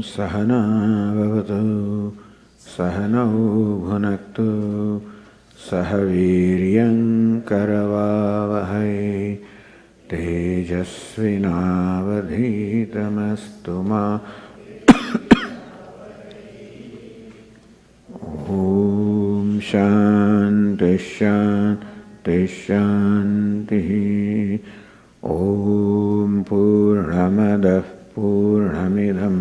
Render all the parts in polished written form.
सहना भवतु सहनौ भुनक्तु सह वीर्यं करवावहै तेजस्विनावधीतमस्तु मा ॐ शान्ति शान्ति शान्तिः ॐ पूर्णमदः पूर्णमिदं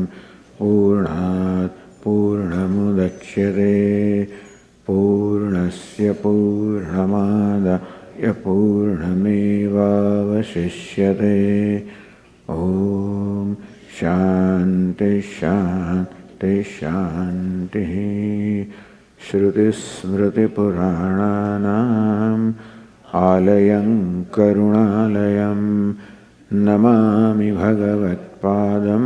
पूर्णात् पूर्णमुदच्यते पूर्णस्य पूर्णमादाय पूर्णमेवावशिष्यते ॐ शान्ति शान्ति शान्तिः श्रुतिस्मृतिपुराणानाम् आलयं करुणालयं नमामि भगवत्पादं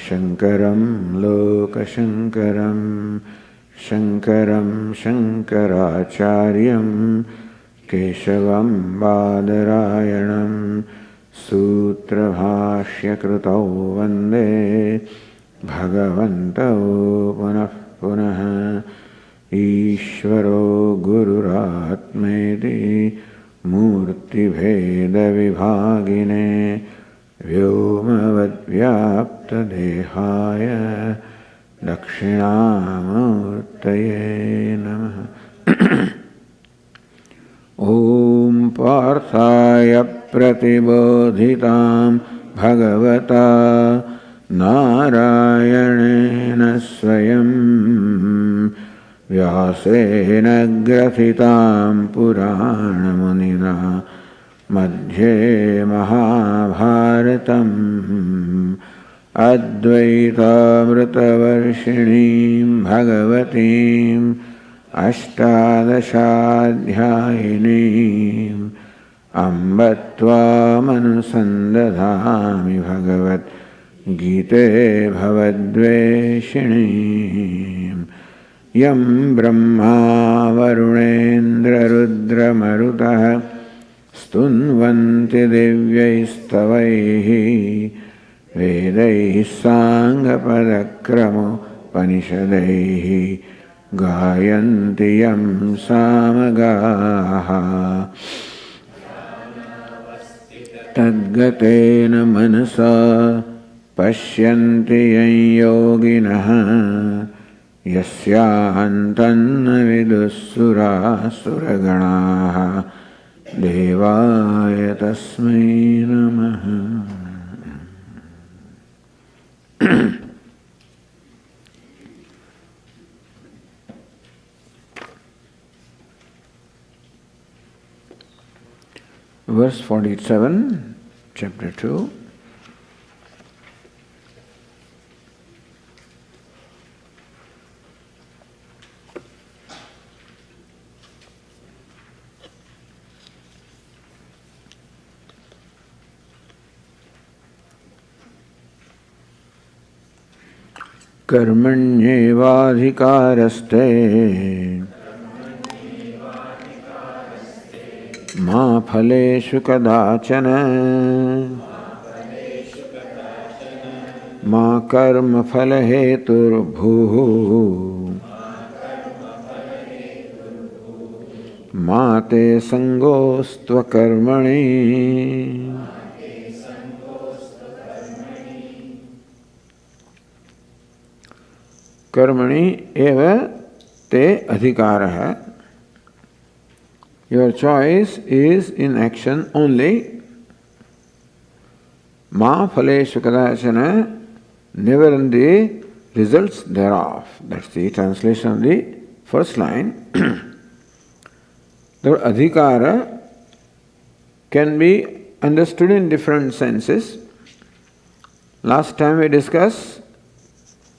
शङ्करं लोकशङ्करं शङ्करं शङ्कराचार्यं केशवं बादरायणं सूत्रभाष्यकृतौ वन्दे भगवन्तौ पुनः पुनः ईश्वरो गुरुरात्मेति मूर्तिभेदविभागिने व्योमवद्व्याप्तदेहाय दक्षिणामूर्तये नमः। ॐ पार्थाय प्रतिबोधितां भगवता नारायणेन स्वयं व्यासेन ग्रथितां पुराणमुनिना मध्ये महाभारतम् अद्वैतामृतवर्षिणीं भगवतीम् अष्टादशाध्यायिनीम् अम्ब त्वामनुसन्दधामि भगवद्गीते भवद्वेषिणीम् यं ब्रह्मा वरुणेन्द्ररुद्रमरुतः स्तुन्वन्ति दिव्यैस्तवैः वेदैः साङ्गपदक्रमोपनिषदैः गायन्ति यं सामगाः तद्गतेन मनसा पश्यन्ति यं योगिनः यस्यान्तन्न विदुःसुरासुरगणाः देवाय तस्मै नमः। Verse 47, chapter 2. कर्मण्येवाधिकारस्ते मा फलेषु कदाचन मा कर्मफलहेतुर्भुः मा ते सङ्गोऽस्त्वकर्मणि कर्मणि एव ते अधिकारः. Your choice is in action only. Ma phaleshu kadachana, never in the results thereof. That's the translation of the first line. The word adhikara can be understood in different senses. Last time we discussed,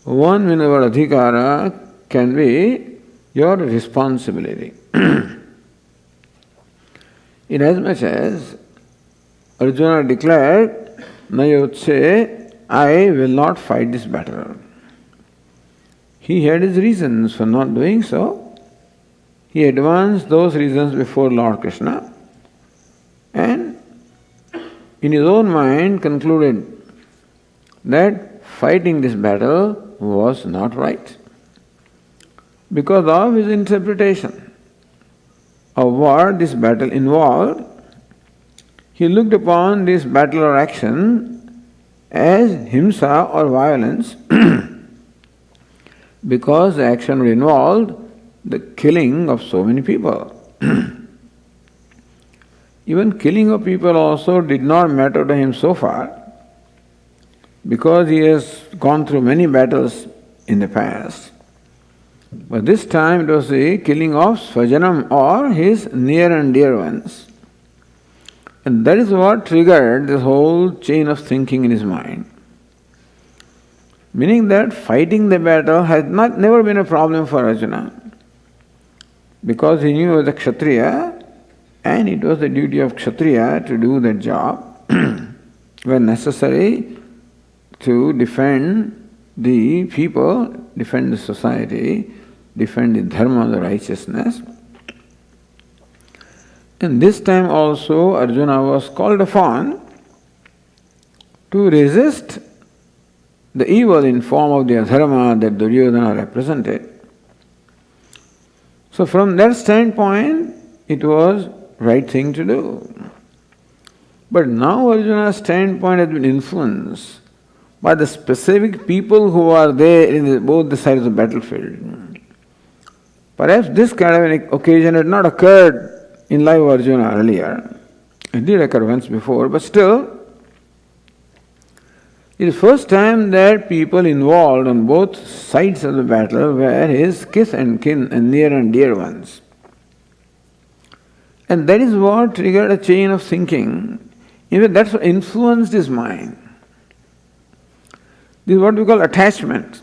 one meaning of word adhikara can be your responsibility. Inasmuch as Arjuna declared, Nayotse, I will not fight this battle. He had his reasons for not doing so. He advanced those reasons before Lord Krishna and in his own mind concluded that fighting this battle was not right because of his interpretation of what this battle involved. He looked upon this battle or action as himsa or violence because the action involved the killing of so many people. Even killing of people also did not matter to him so far because he has gone through many battles in the past. But this time it was the killing of Swajanam or his near and dear ones. And that is what triggered this whole chain of thinking in his mind. Meaning that fighting the battle has never been a problem for Arjuna. Because he knew he was a Kshatriya and it was the duty of Kshatriya to do that job when necessary to defend the people, defend the society, defend the dharma, the righteousness. And this time also Arjuna was called upon to resist the evil in form of the adharma that Duryodhana represented. So from that standpoint, it was right thing to do. But now Arjuna's standpoint has been influenced by the specific people who are there in both the sides of the battlefield. Perhaps this kind of an occasion had not occurred in life of Arjuna earlier. It did occur once before, but still, it is the first time that people involved on both sides of the battle were his kith and kin and near and dear ones. And that is what triggered a chain of thinking. In fact, that's what influenced his mind. This is what we call attachment.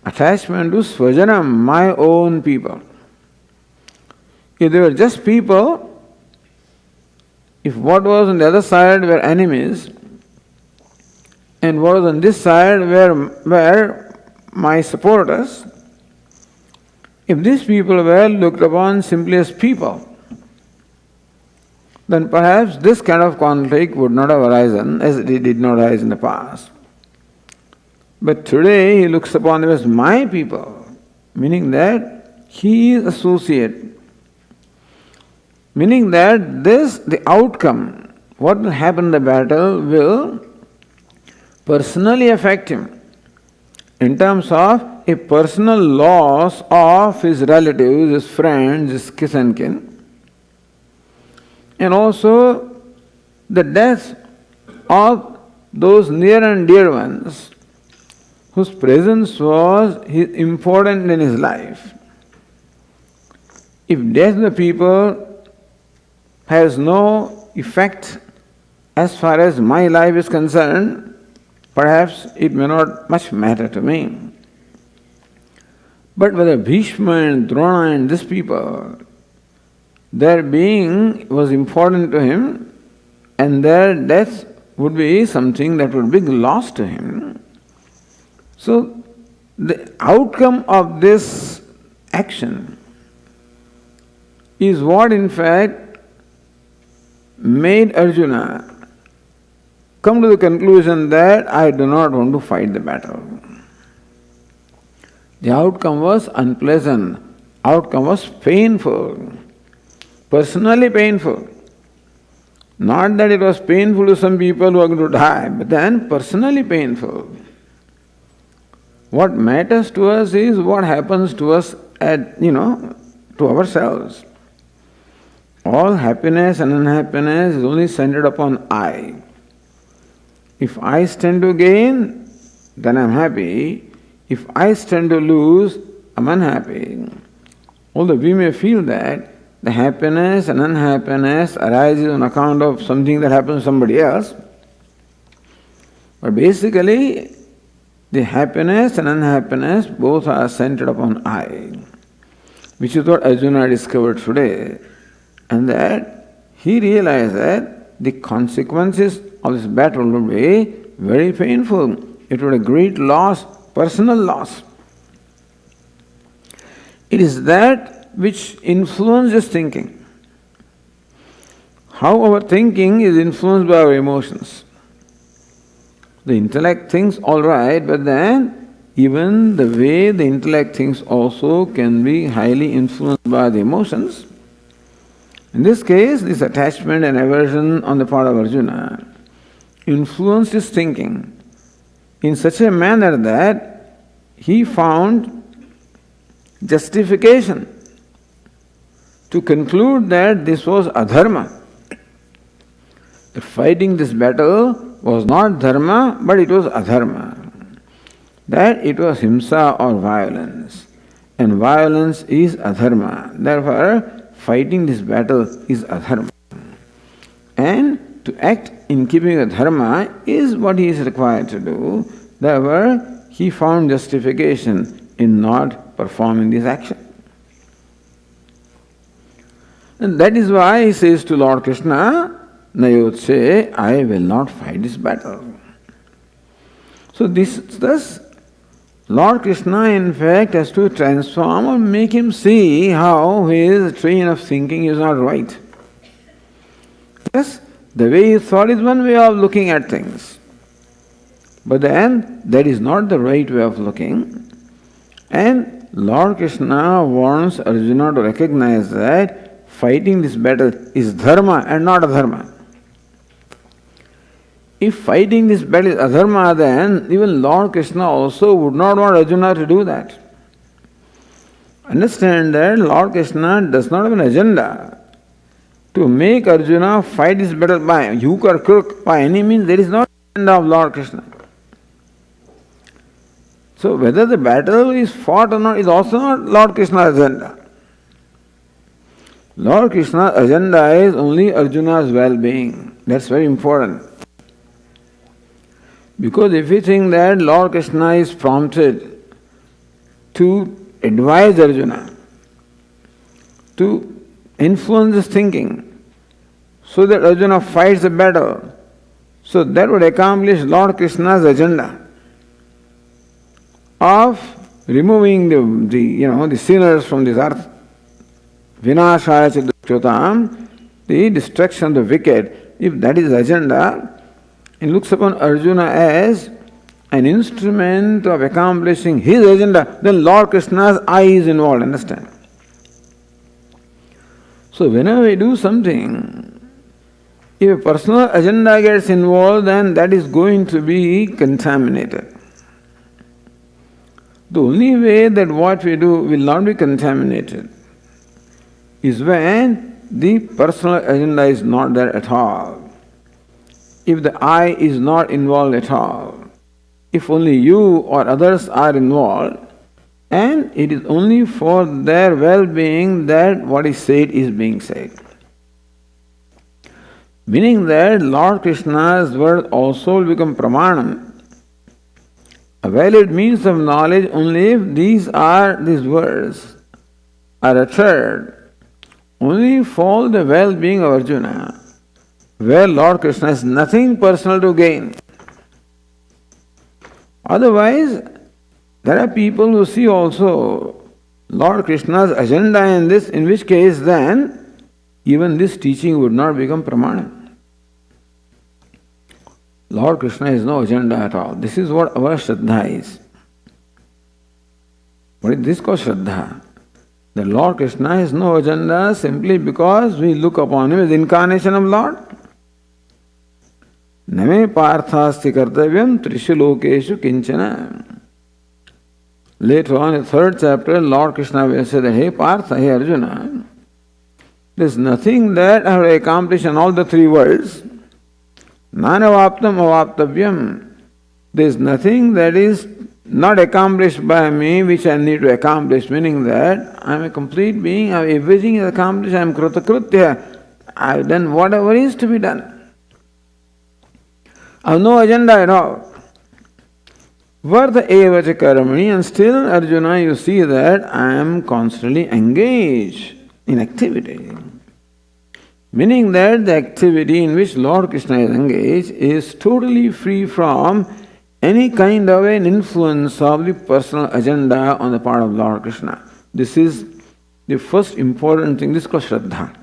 Attachment to Swajanam, my own people. If they were just people, if what was on the other side were enemies, and what was on this side were my supporters, if these people were looked upon simply as people, then perhaps this kind of conflict would not have arisen as it did not arise in the past. But today he looks upon them as my people, meaning that he is associate. Meaning that the outcome, what will happen in the battle will personally affect him in terms of a personal loss of his relatives, his friends, his kith and kin, and also the death of those near and dear ones whose presence was important in his life. If death of the people has no effect as far as my life is concerned, perhaps it may not much matter to me. But whether Bhishma and Drona and these people, their being was important to him and their death would be something that would be loss to him. So the outcome of this action is what in fact made Arjuna come to the conclusion that I do not want to fight the battle. The outcome was unpleasant. Outcome was painful. Personally painful. Not that it was painful to some people who are going to die, but then personally painful. What matters to us is what happens to us to ourselves. All happiness and unhappiness is only centered upon I. If I stand to gain, then I'm happy. If I stand to lose, I'm unhappy. Although we may feel that the happiness and unhappiness arises on account of something that happens to somebody else, but basically the happiness and unhappiness both are centered upon I, which is what Arjuna discovered today, and that he realized that the consequences of this battle would be very painful. It would be a great loss, personal loss. It is that which influences thinking. How our thinking is influenced by our emotions. The intellect thinks all right, but then even the way the intellect thinks also can be highly influenced by the emotions. In this case, this attachment and aversion on the part of Arjuna influenced his thinking in such a manner that he found justification to conclude that this was adharma. That fighting this battle was not dharma, but it was adharma. That it was himsa or violence. And violence is adharma. Therefore, fighting this battle is adharma. And to act in keeping with dharma is what he is required to do. Therefore, he found justification in not performing this action. And that is why he says to Lord Krishna, Nayotse, I will not fight this battle. So thus, Lord Krishna in fact has to transform or make him see how his train of thinking is not right. Yes, the way he thought is one way of looking at things. But then that is not the right way of looking. And Lord Krishna wants Arjuna to recognize that fighting this battle is dharma and not adharma. If fighting this battle is adharma, then even Lord Krishna also would not want Arjuna to do that. Understand that Lord Krishna does not have an agenda to make Arjuna fight this battle by hook or crook, by any means. There is no agenda of Lord Krishna. So whether the battle is fought or not is also not Lord Krishna's agenda. Lord Krishna's agenda is only Arjuna's well-being. That's very important. Because if we think that Lord Krishna is prompted to advise Arjuna, to influence his thinking, so that Arjuna fights the battle, so that would accomplish Lord Krishna's agenda of removing the sinners from this earth. Vinashaya Chidukyotam, the destruction of the wicked. If that is agenda, he looks upon Arjuna as an instrument of accomplishing his agenda, then Lord Krishna's eye is involved, understand? So whenever we do something, if a personal agenda gets involved, then that is going to be contaminated. The only way that what we do will not be contaminated is when the personal agenda is not there at all. If the I is not involved at all, if only you or others are involved, and it is only for their well-being that what is said is being said. Meaning that Lord Krishna's word also will become pramanam, a valid means of knowledge only if these words are uttered only for the well-being of Arjuna, where Lord Krishna has nothing personal to gain. Otherwise, there are people who see also Lord Krishna's agenda in this, in which case then even this teaching would not become pramana. Lord Krishna has no agenda at all. This is what our Shraddha is. What is this called Shraddha? The Lord Krishna has no agenda simply because we look upon him as the incarnation of Lord. Name parthasti kartavyam trishu lokeshu kinchana. Later on in the 3rd chapter, Lord Krishna will say that, hey Partha, hey Arjuna, there is nothing that I have accomplished in all the 3 worlds. Nanavaptam avaptavyam. There is nothing that is not accomplished by me which I need to accomplish, meaning that I am a complete being, everything is accomplished, I am krutakrutya, I have done whatever is to be done. I have no agenda at all. Vardha evacha karamani, and still Arjuna, you see that I am constantly engaged in activity. Meaning that the activity in which Lord Krishna is engaged is totally free from any kind of an influence of the personal agenda on the part of Lord Krishna. This is the first important thing. This is called Shraddha.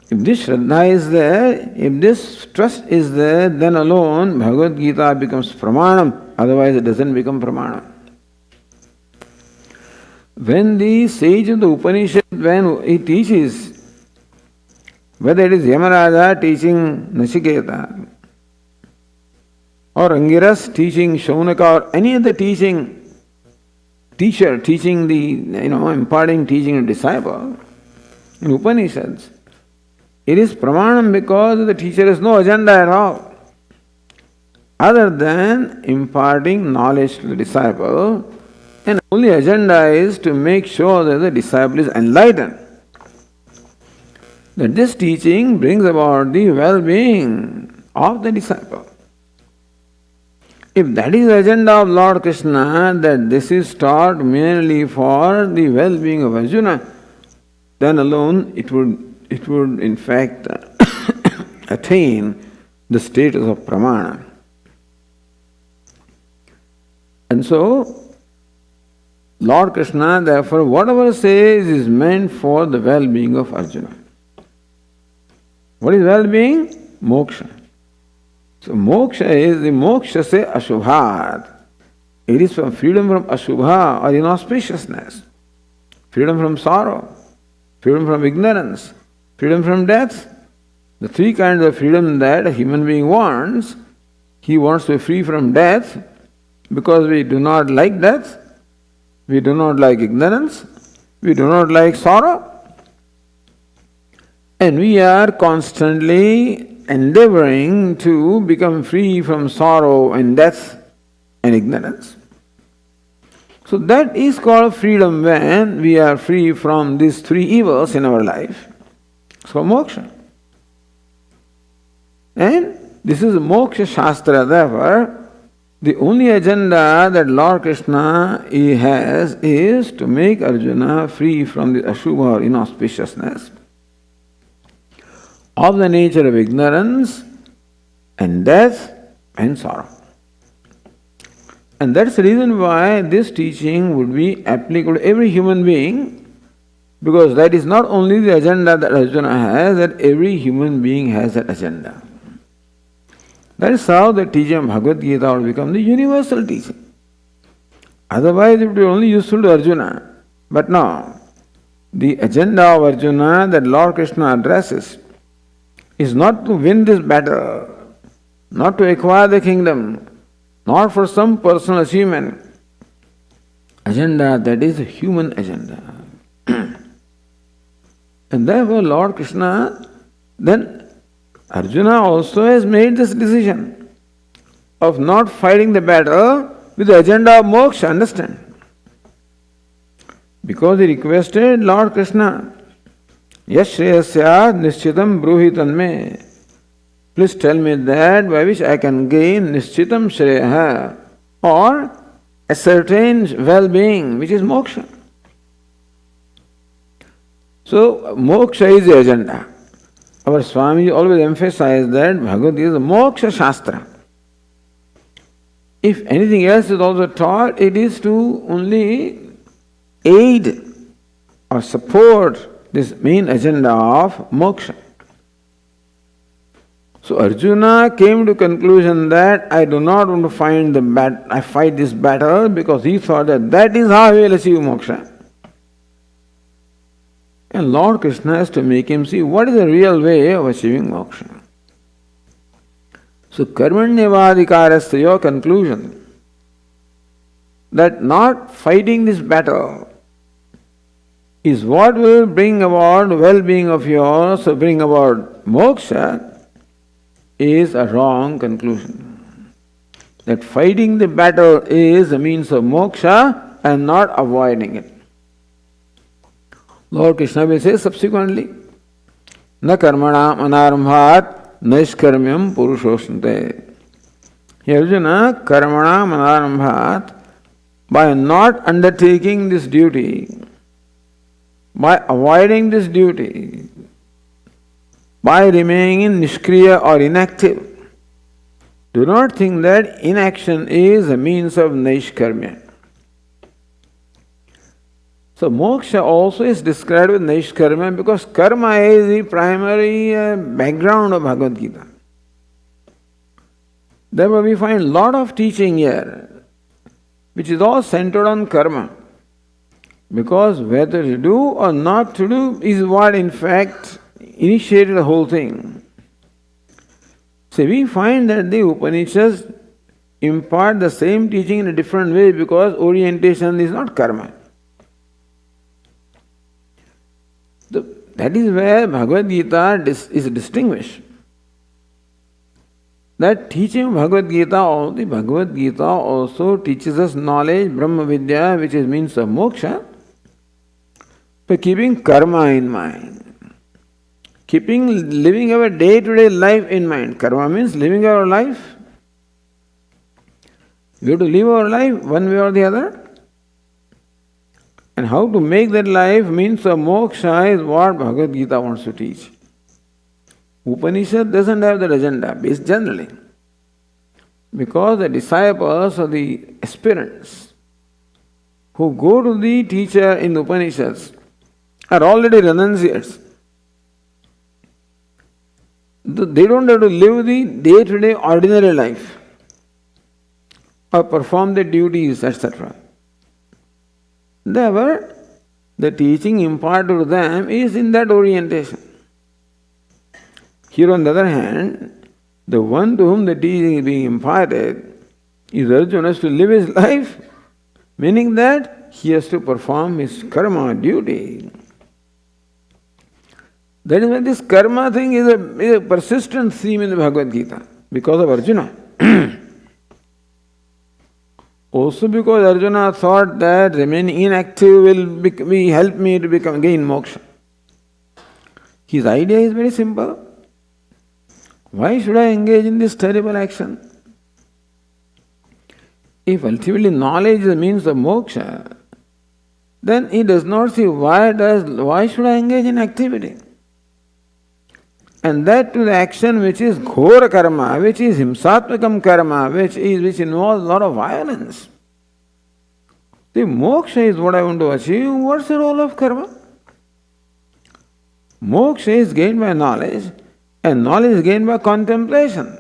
If this Shraddha is there, if this trust is there, then alone Bhagavad Gita becomes Pramanam, otherwise it doesn't become Pramanam. When the sage of the Upanishad, when he teaches, whether it is Yamaraja teaching Nachiketa, or Angiras teaching Shaunaka, or any other teacher teaching imparting teaching a disciple in Upanishads, it is Pramanam because the teacher has no agenda at all, other than imparting knowledge to the disciple, and only agenda is to make sure that the disciple is enlightened. That this teaching brings about the well-being of the disciple. If that is the agenda of Lord Krishna, that this is taught merely for the well-being of Arjuna, then alone it would in fact attain the status of Pramana. And so, Lord Krishna, therefore, whatever says is meant for the well-being of Arjuna. What is well-being? Moksha. So moksha is the moksha se ashubhat. It is from freedom from ashubha or inauspiciousness, freedom from sorrow, freedom from ignorance, freedom from death. The three kinds of freedom that a human being wants. He wants to be free from death because we do not like death, we do not like ignorance, we do not like sorrow. And we are constantly endeavoring to become free from sorrow and death and ignorance. So that is called freedom when we are free from these three evils in our life. So moksha. And this is moksha shastra, therefore, the only agenda that Lord Krishna has is to make Arjuna free from the ashubha or inauspiciousness of the nature of ignorance and death and sorrow. And that's the reason why this teaching would be applicable to every human being, because that is not only the agenda that Arjuna has, that every human being has that agenda. That is how the teaching of Bhagavad Gita will become the universal teaching. Otherwise it would be only useful to Arjuna. But no, the agenda of Arjuna that Lord Krishna addresses is not to win this battle, not to acquire the kingdom, not for some personal achievement. Agenda that is a human agenda. And therefore Lord Krishna, then Arjuna also has made this decision of not fighting the battle with the agenda of moksha, understand? Because he requested Lord Krishna, Yash shreyasya nishchitam bruhitan me. Please tell me that by which I can gain nishchitam shreya, or ascertain well-being, which is moksha. So, moksha is the agenda. Our Swami always emphasized that Bhagavad Gita is a moksha shastra. If anything else is also taught, it is to only aid or support this main agenda of moksha. So Arjuna came to conclusion that I do not want to fight this battle, because he thought that is how he will achieve moksha. And Lord Krishna has to make him see what is the real way of achieving moksha. So karmanyavadhikarasya, your conclusion that not fighting this battle is what will bring about well-being of yours, so bring about moksha, is a wrong conclusion. That fighting the battle is a means of moksha and not avoiding it. Lord Krishna will say subsequently, Na karmanam anarambhat naishkarmyam purushoshante. Here Arjuna, karmanam anarambhat, by not undertaking this duty, by avoiding this duty, by remaining nishkriya or inactive, do not think that inaction is a means of naishkarmya. So moksha also is described with Naishkarma because karma is the primary background of Bhagavad Gita. Therefore we find a lot of teaching here, which is all centered on karma. Because whether to do or not to do is what in fact initiated the whole thing. So we find that the Upanishads impart the same teaching in a different way because orientation is not karma. That is where Bhagavad Gita is distinguished. That teaching of Bhagavad Gita also teaches us knowledge, Brahma Vidya, which is means of moksha, by keeping karma in mind. Living our day-to-day life in mind. Karma means living our life. We have to live our life one way or the other. And how to make that life means of moksha is what Bhagavad Gita wants to teach. Upanishad doesn't have that agenda, based generally. Because the disciples or the aspirants who go to the teacher in the Upanishads are already renunciates. They don't have to live the day-to-day ordinary life or perform their duties, etc. Therefore, the teaching imparted to them is in that orientation. Here on the other hand, the one to whom the teaching is being imparted is Arjuna to live his life, meaning that he has to perform his karma duty. That is why this karma thing is a persistent theme in the Bhagavad Gita because of Arjuna. Also because Arjuna thought that remaining inactive will help me to gain moksha. His idea is very simple. Why should I engage in this terrible action? If ultimately knowledge is the means of moksha, then he does not see why should I engage in activity? And that to the action which is ghora karma, which is himsatmakam karma, which involves a lot of violence. The moksha is what I want to achieve. What's the role of karma? Moksha is gained by knowledge, and knowledge is gained by contemplation.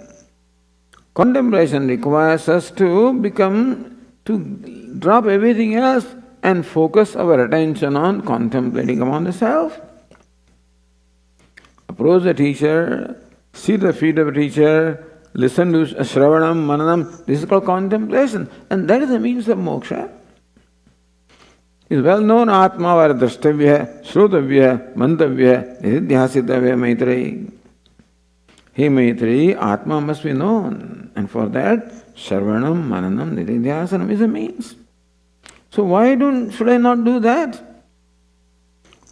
Contemplation requires us to drop everything else and focus our attention on contemplating upon the self. Approach the teacher, see the feet of the teacher, listen to Shravanam, Mananam. This is called contemplation. And that is the means of moksha. It is well known Atma var drashtavya, shrutavya, mantavya, nidhyasitavya Maitreyi. Hey Maitreyi, Atma must be known. And for that, Shravanam, Mananam, nidhyasanam is a means. So why should I not do that?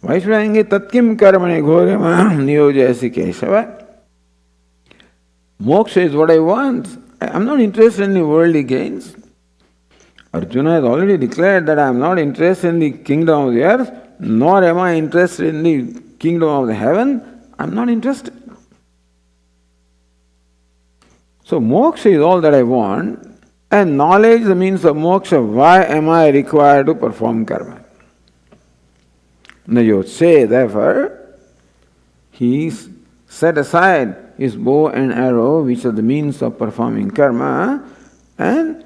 Why should I engage tatkim karmane ghorema niyojayasi keshava? Moksha is what I want. I am not interested in the worldly gains. Arjuna has already declared that I am not interested in the kingdom of the earth, nor am I interested in the kingdom of the heaven. I am not interested. So moksha is all that I want, and knowledge is the means of moksha. Why am I required to perform karma? Nayotse, therefore, he set aside his bow and arrow, which are the means of performing karma, and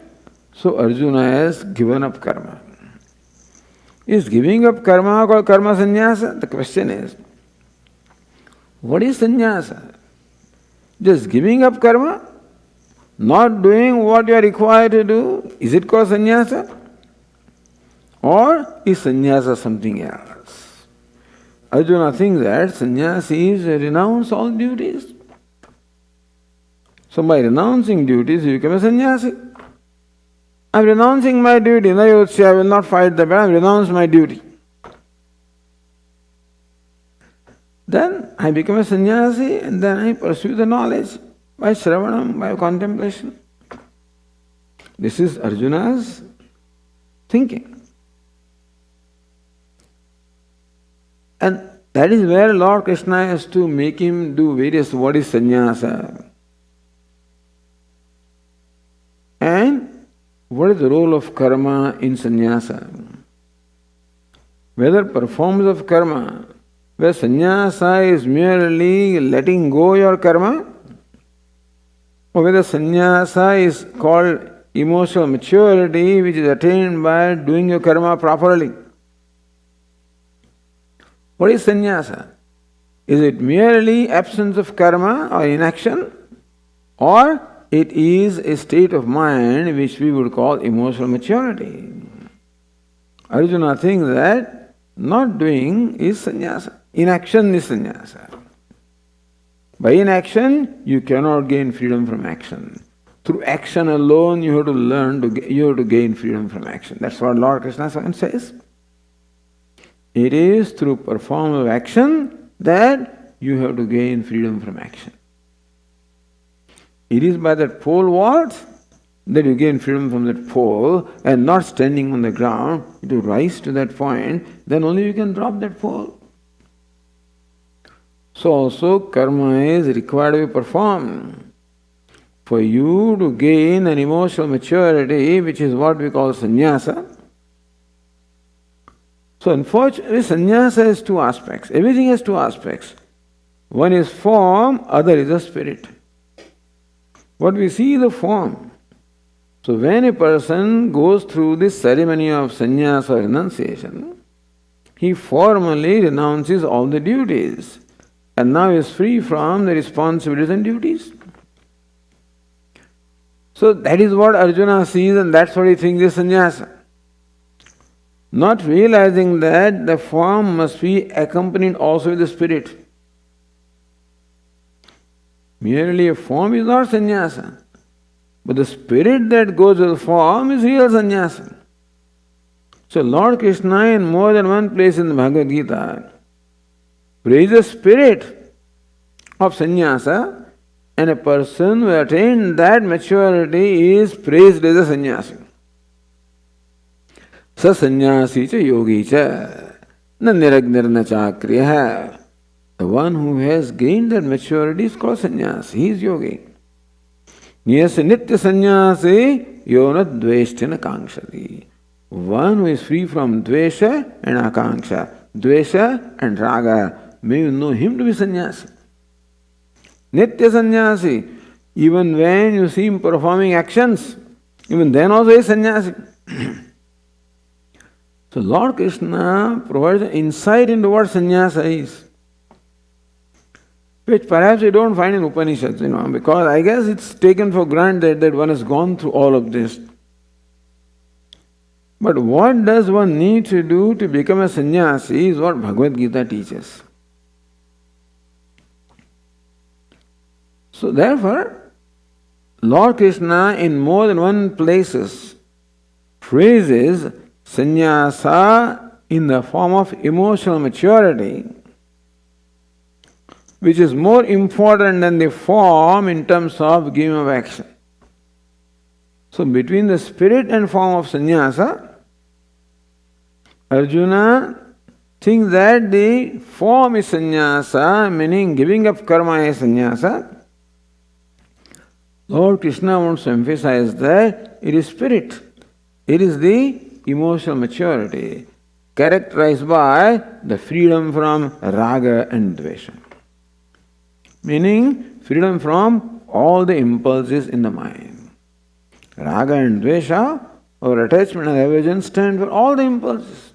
so Arjuna has given up karma. Is giving up karma called karma sannyasa? The question is, what is sannyasa? Just giving up karma? Not doing what you are required to do? Is it called sannyasa? Or is sannyasa something else? Arjuna thinks that sannyasi is renounce all duties. So by renouncing duties, you become a sannyasi. I am renouncing my duty. Now you would say, I will not fight the battle. I renounce my duty. Then I become a sannyasi and then I pursue the knowledge by shravanam, by contemplation. This is Arjuna's thinking. And that is where Lord Krishna has to make him do various what is sannyasa. And what is the role of karma in sannyasa? whether performance of karma, where sannyasa is merely letting go your karma, or whether sannyasa is called emotional maturity which is attained by doing your karma properly. What is sannyasa? Is it merely absence of karma or inaction? Or it is a state of mind which we would call emotional maturity? Arjuna thinks that not doing is sannyasa. Inaction is sannyasa. By inaction, you cannot gain freedom from action. Through action alone, you have to gain freedom from action. That's what Lord Krishna says. It is through performance of action that you have to gain freedom from action. It is by that pole vault that you gain freedom from that pole, and not standing on the ground. To rise to that point, then only you can drop that pole. So also karma is required to be performed. For you to gain an emotional maturity, which is what we call sannyasa. So unfortunately, sannyasa has two aspects. Everything has two aspects. One is form, other is a spirit. What we see is the form. So when a person goes through this ceremony of sannyasa or renunciation, he formally renounces all the duties and now is free from the responsibilities and duties. So that is what Arjuna sees, and that's what he thinks is sannyasa. Not realizing that the form must be accompanied also with the spirit. Merely a form is not sannyasa, but the spirit that goes with the form is real sannyasa. So Lord Krishna in more than one place in the Bhagavad Gita praise the spirit of sannyasa, and a person who attained that maturity is praised as a sannyasi. Sa sannyasi cha yogi cha na niragnir na chakriya. The one who has gained that maturity is called sannyasi. He is yogi. Niyasa nitya sannyasi yona dveshtina kankshati. One who is free from dvesha and akanksha, dvesha and raga, may you know him to be sannyasi. Nitya sannyasi, even when you see him performing actions, even then also he is sannyasi. So Lord Krishna provides an insight into what sannyasa is, which perhaps we don't find in Upanishads, because I guess it's taken for granted that one has gone through all of this. But what does one need to do to become a sannyasi is what Bhagavad Gita teaches. So therefore, Lord Krishna in more than one places praises sannyasa in the form of emotional maturity, which is more important than the form in terms of giving of action. So between the spirit and form of sannyasa, Arjuna thinks that the form is sannyasa, meaning giving up karma is sannyasa. Lord Krishna wants to emphasize that it is spirit. It is the emotional maturity characterized by the freedom from raga and dvesha. Meaning freedom from all the impulses in the mind. Raga and dvesha, or attachment and aversion, stand for all the impulses.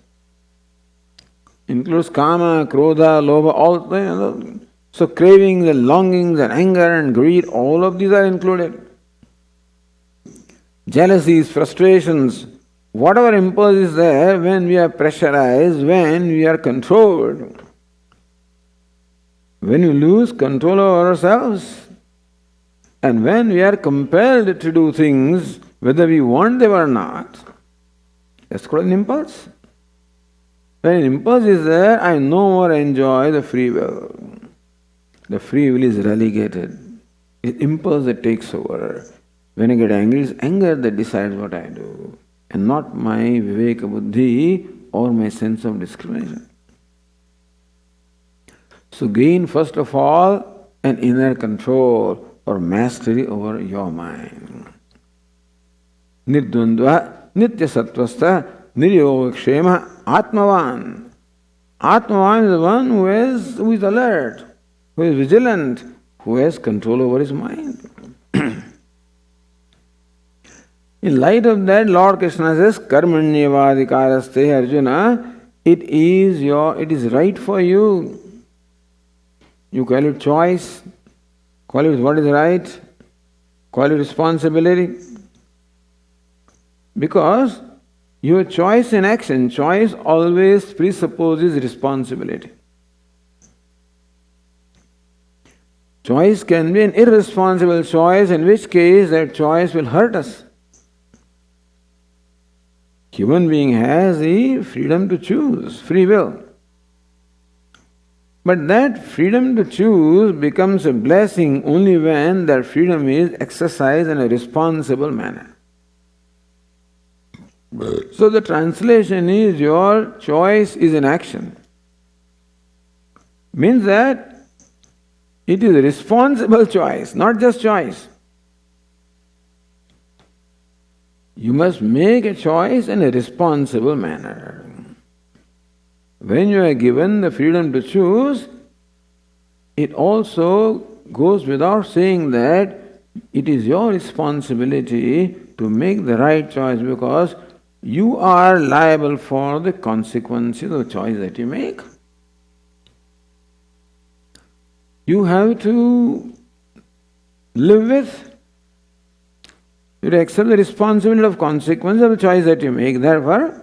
Includes kama, krodha, lobha, all. So cravings and longings and anger and greed, all of these are included. Jealousies, frustrations, whatever impulse is there, when we are pressurized, when we are controlled, when we lose control over ourselves, and when we are compelled to do things, whether we want them or not, that's called an impulse. When an impulse is there, I no more enjoy the free will. The free will is relegated. It's impulse that takes over. When I get angry, it's anger that decides what I do, and not my viveka buddhi or my sense of discrimination. So gain first of all an inner control or mastery over your mind. Nirdvandva nitya sattvastha niryogakshema atmavan Atma is the one who is alert, who is vigilant, who has control over his mind. In light of that, Lord Krishna says, Karmanyavadikaraste Arjuna, it is right for you. You call it choice, call it what is right, call it responsibility. Because your choice in action, choice always presupposes responsibility. Choice can be an irresponsible choice, in which case that choice will hurt us. Human being has the freedom to choose, free will. But that freedom to choose becomes a blessing only when that freedom is exercised in a responsible manner. So the translation is your choice is in action. Means that it is a responsible choice, not just choice. You must make a choice in a responsible manner. When you are given the freedom to choose, it also goes without saying that it is your responsibility to make the right choice, because you are liable for the consequences of the choice that you make. You have to live with, you have to accept the responsibility of consequence of the choice that you make. Therefore,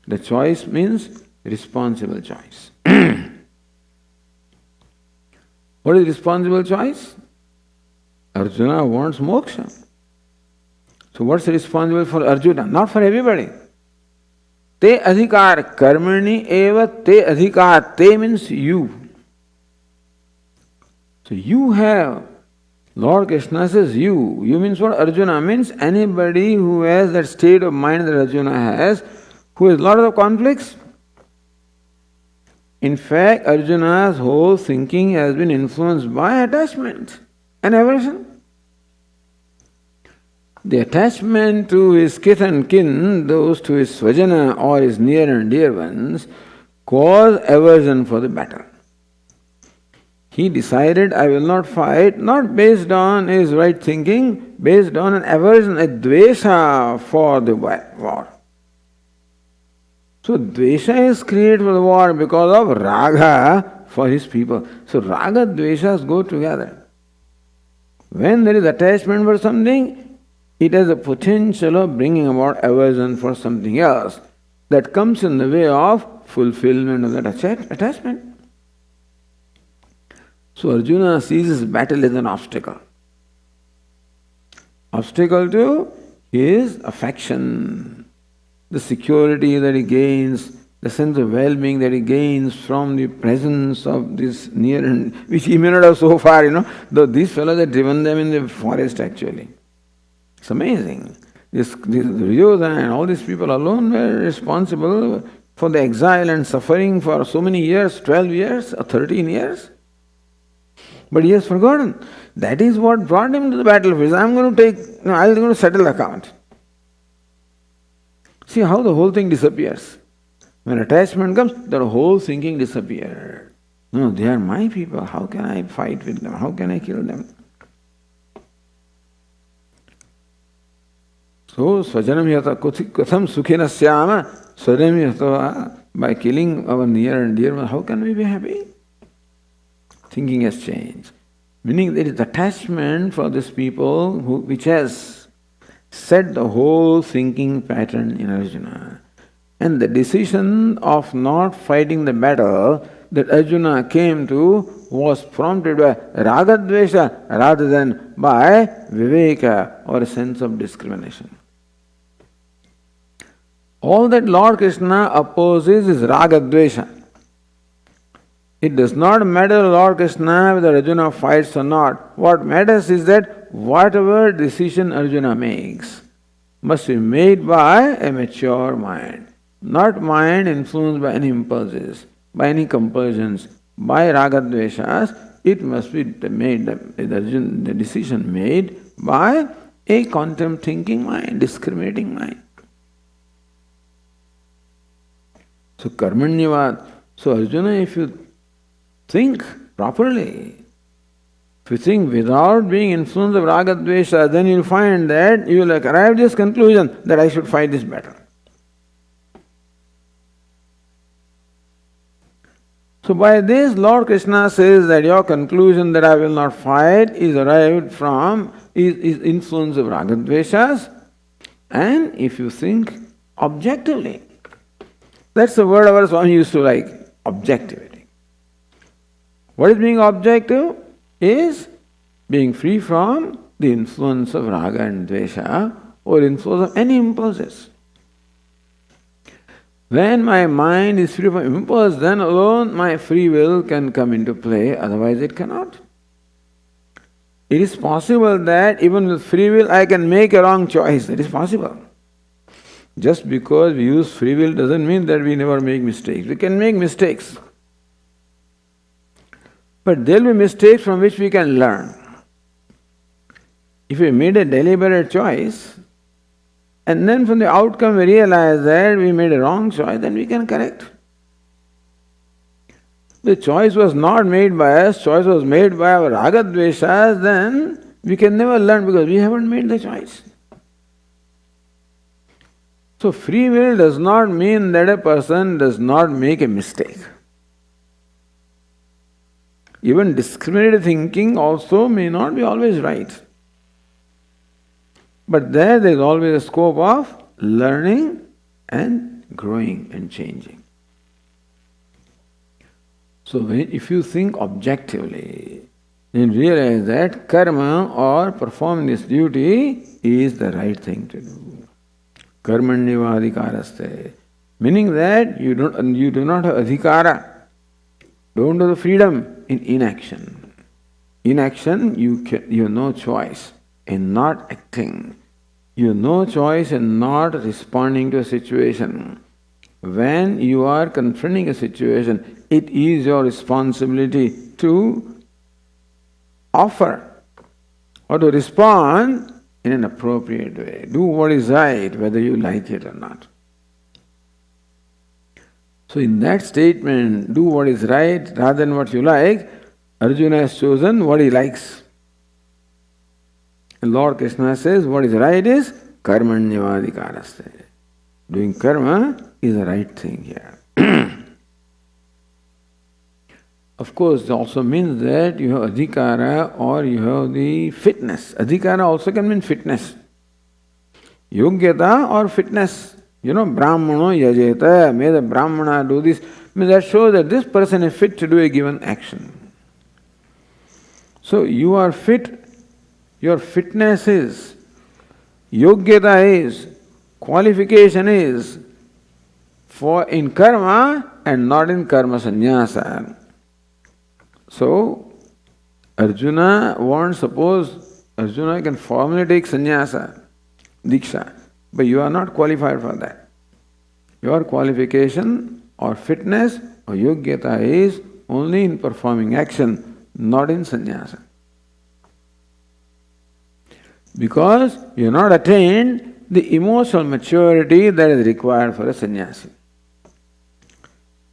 the choice means responsible choice. What is responsible choice? Arjuna wants moksha. So what's responsible for Arjuna? Not for everybody. Te adhikar karmani eva te adhikar. Te means you. So you have, Lord Krishna says you. You means what? Arjuna means anybody who has that state of mind that Arjuna has, who has a lot of conflicts. In fact, Arjuna's whole thinking has been influenced by attachment and aversion. The attachment to his kith and kin, those to his svajana or his near and dear ones, cause aversion for the battle. He decided, I will not fight, not based on his right thinking, based on an aversion, a dvesha for the war. So dvesha is created for the war because of raga for his people. So raga, dveshas go together. When there is attachment for something, it has a potential of bringing about aversion for something else that comes in the way of fulfillment of that attachment. So Arjuna sees his battle as an obstacle. Obstacle to his affection, the security that he gains, the sense of well-being that he gains from the presence of this near and which he may not have so far, though these fellows had driven them in the forest actually. It's amazing. This Duryodhana and all these people alone were responsible for the exile and suffering for so many years, 12 years or 13 years. But he has forgotten. That is what brought him to the battlefield. I'm going to settle the account. See how the whole thing disappears. When attachment comes, the whole thinking disappears. No, they are my people. How can I fight with them? How can I kill them? So, swajanam yata katham sukhina syama swajanam yata, by killing our near and dear ones, how can we be happy? Thinking has changed. Meaning there is attachment for these people which has set the whole thinking pattern in Arjuna. And the decision of not fighting the battle that Arjuna came to was prompted by ragadvesha rather than by viveka or a sense of discrimination. All that Lord Krishna opposes is ragadvesha. It does not matter, Lord Krishna, whether Arjuna fights or not. What matters is that whatever decision Arjuna makes must be made by a mature mind, not mind influenced by any impulses, by any compulsions, by ragadveshas. It must be made, the decision made by a contempt-thinking mind, discriminating mind. So karmanyavad, So Arjuna, if you think properly, if you think without being influenced of raga dvesha, then you'll find that you will arrive at this conclusion that I should fight this battle. So by this, Lord Krishna says that your conclusion that I will not fight is arrived from, is influence of raga dveshas. And if you think objectively, that's the word our Swami used to like, objectivity. What is being objective? Is being free from the influence of raga and dvesha or influence of any impulses. When my mind is free from impulse, then alone my free will can come into play, otherwise it cannot. It is possible that even with free will I can make a wrong choice. That is possible. Just because we use free will doesn't mean that we never make mistakes. We can make mistakes. But there will be mistakes from which we can learn. If we made a deliberate choice, and then from the outcome we realize that we made a wrong choice, then we can correct. The choice was not made by us, choice was made by our raga dveshas, then we can never learn because we haven't made the choice. So free will does not mean that a person does not make a mistake. Even discriminated thinking also may not be always right. But there is always a scope of learning and growing and changing. So if you think objectively, then realize that karma or performing this duty is the right thing to do. Karmanyavadhikaraste. Meaning that you do not have adhikara. Don't have the freedom in inaction. Inaction, you have no choice in not acting. You have no choice in not responding to a situation. When you are confronting a situation, it is your responsibility to offer or to respond in an appropriate way. Do what is right, whether you like it or not. So in that statement, do what is right rather than what you like, Arjuna has chosen what he likes. And Lord Krishna says what is right is karmanyavadhikaraste. Doing karma is the right thing here. Of course, it also means that you have adhikara or you have the fitness. Adhikara also can mean fitness. Yogyata or fitness. Brahmano yajeta, may the Brahmana do this. That shows that this person is fit to do a given action. So you are fit, your fitness is, yogyata is, qualification is for in karma and not in karma sannyasa. So Arjuna can formally take sannyasa, diksha. But you are not qualified for that. Your qualification or fitness or yogyata is only in performing action, not in sannyasa. Because you have not attained the emotional maturity that is required for a sannyasi.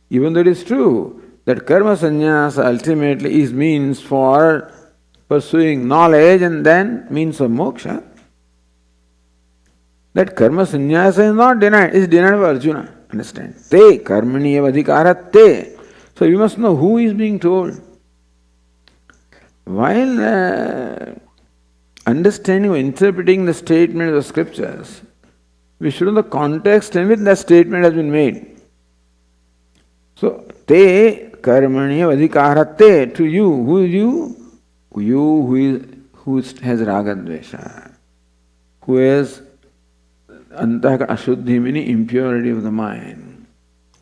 Even though it is true that karma sannyasa ultimately is means for pursuing knowledge and then means of moksha, that karma sannyasa is not denied, it is denied by Arjuna. Understand? Te karmani evadhikara te. So you must know who is being told. While understanding or interpreting the statement of the scriptures, we should know the context in which that statement has been made. So, te karmani evadhikara te, to you, who is you? You who has raga dvesha, who has antaka ashuddhi, meaning impurity of the mind,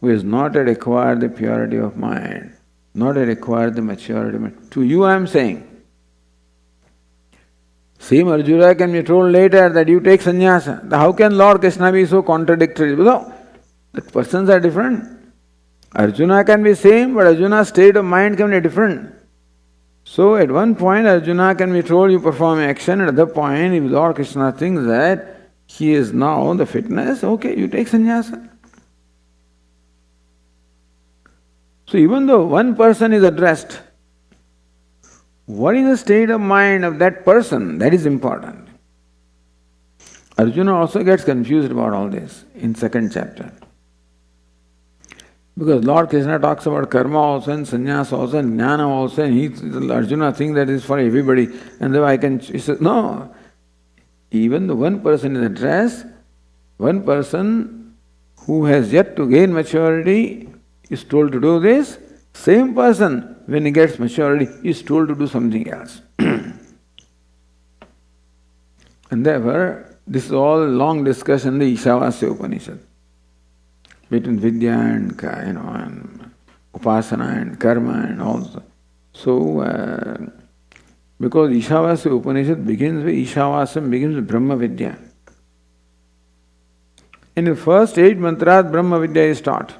who has not yet acquired the purity of mind, not yet acquired the maturity of mind. To you I am saying. Same Arjuna can be told later that you take sannyasa. How can Lord Krishna be so contradictory? No, the persons are different. Arjuna can be same, but Arjuna's state of mind can be different. So at one point Arjuna can be told you perform action, at another point if Lord Krishna thinks that he is now the fitness, okay, you take sannyasa. So even though one person is addressed, what is the state of mind of that person? That is important. Arjuna also gets confused about all this in second chapter. Because Lord Krishna talks about karma also and sannyasa also and jnana also, and Arjuna thinks that is for everybody. And then he says, no, even the one person is addressed, one person who has yet to gain maturity is told to do this, same person when he gets maturity is told to do something else. And therefore, this is all long discussion in the Ishavasya Upanishad between Vidya and and Upasana and Karma and all that. So, because Ishavasya Upanishad begins with Brahma Vidya. In the first 8 mantras, Brahma Vidya is taught.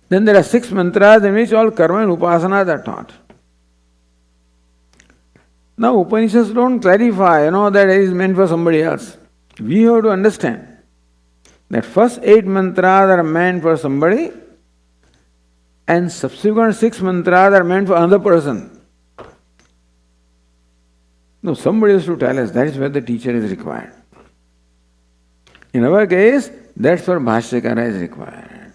Then there are 6 mantras in which all Karma and Upasanas are taught. Now Upanishads don't clarify, that it is meant for somebody else. We have to understand that first 8 mantras are meant for somebody and subsequent 6 mantras are meant for another person. No, somebody has to tell us. That is where the teacher is required. In our case, that's where Bhashyakara is required.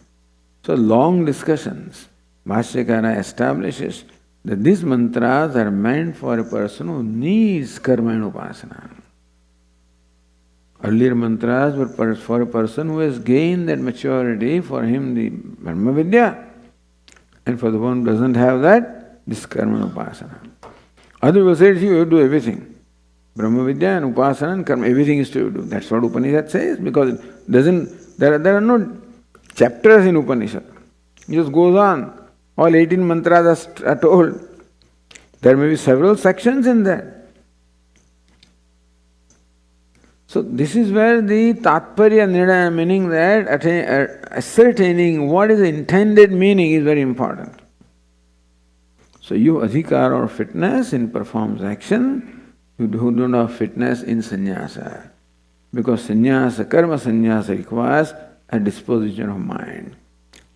So long discussions, Bhashyakara establishes that these mantras are meant for a person who needs karma and upasana. Earlier mantras were for a person who has gained that maturity, for him the Brahma Vidya. And for the one who doesn't have that, this karma and upasana. Other people say you do everything. Brahma Vidya and upasana and karma, everything is to do. That's what Upanishad says, because it doesn't, there are no chapters in Upanishad. It just goes on. All 18 mantras are told. There may be several sections in that. So this is where the Tatparya Nirnaya, meaning that ascertaining what is the intended meaning, is very important. So you adhikar or fitness in performs action, you who don't have fitness in sannyasa. Because sannyasa, karma sannyasa requires a disposition of mind.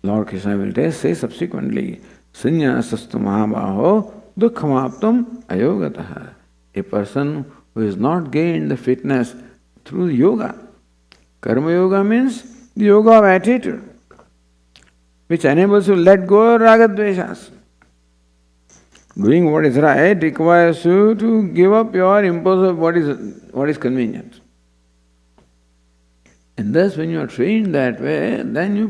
Lord Krishna will say subsequently, sannyasastu mahabaho dukkhamaptam ayogataha. A person who has not gained the fitness through yoga. Karma yoga means the yoga of attitude, which enables you to let go of ragadveshas. Doing what is right requires you to give up your impulse of what is convenient. And thus when you are trained that way, then you are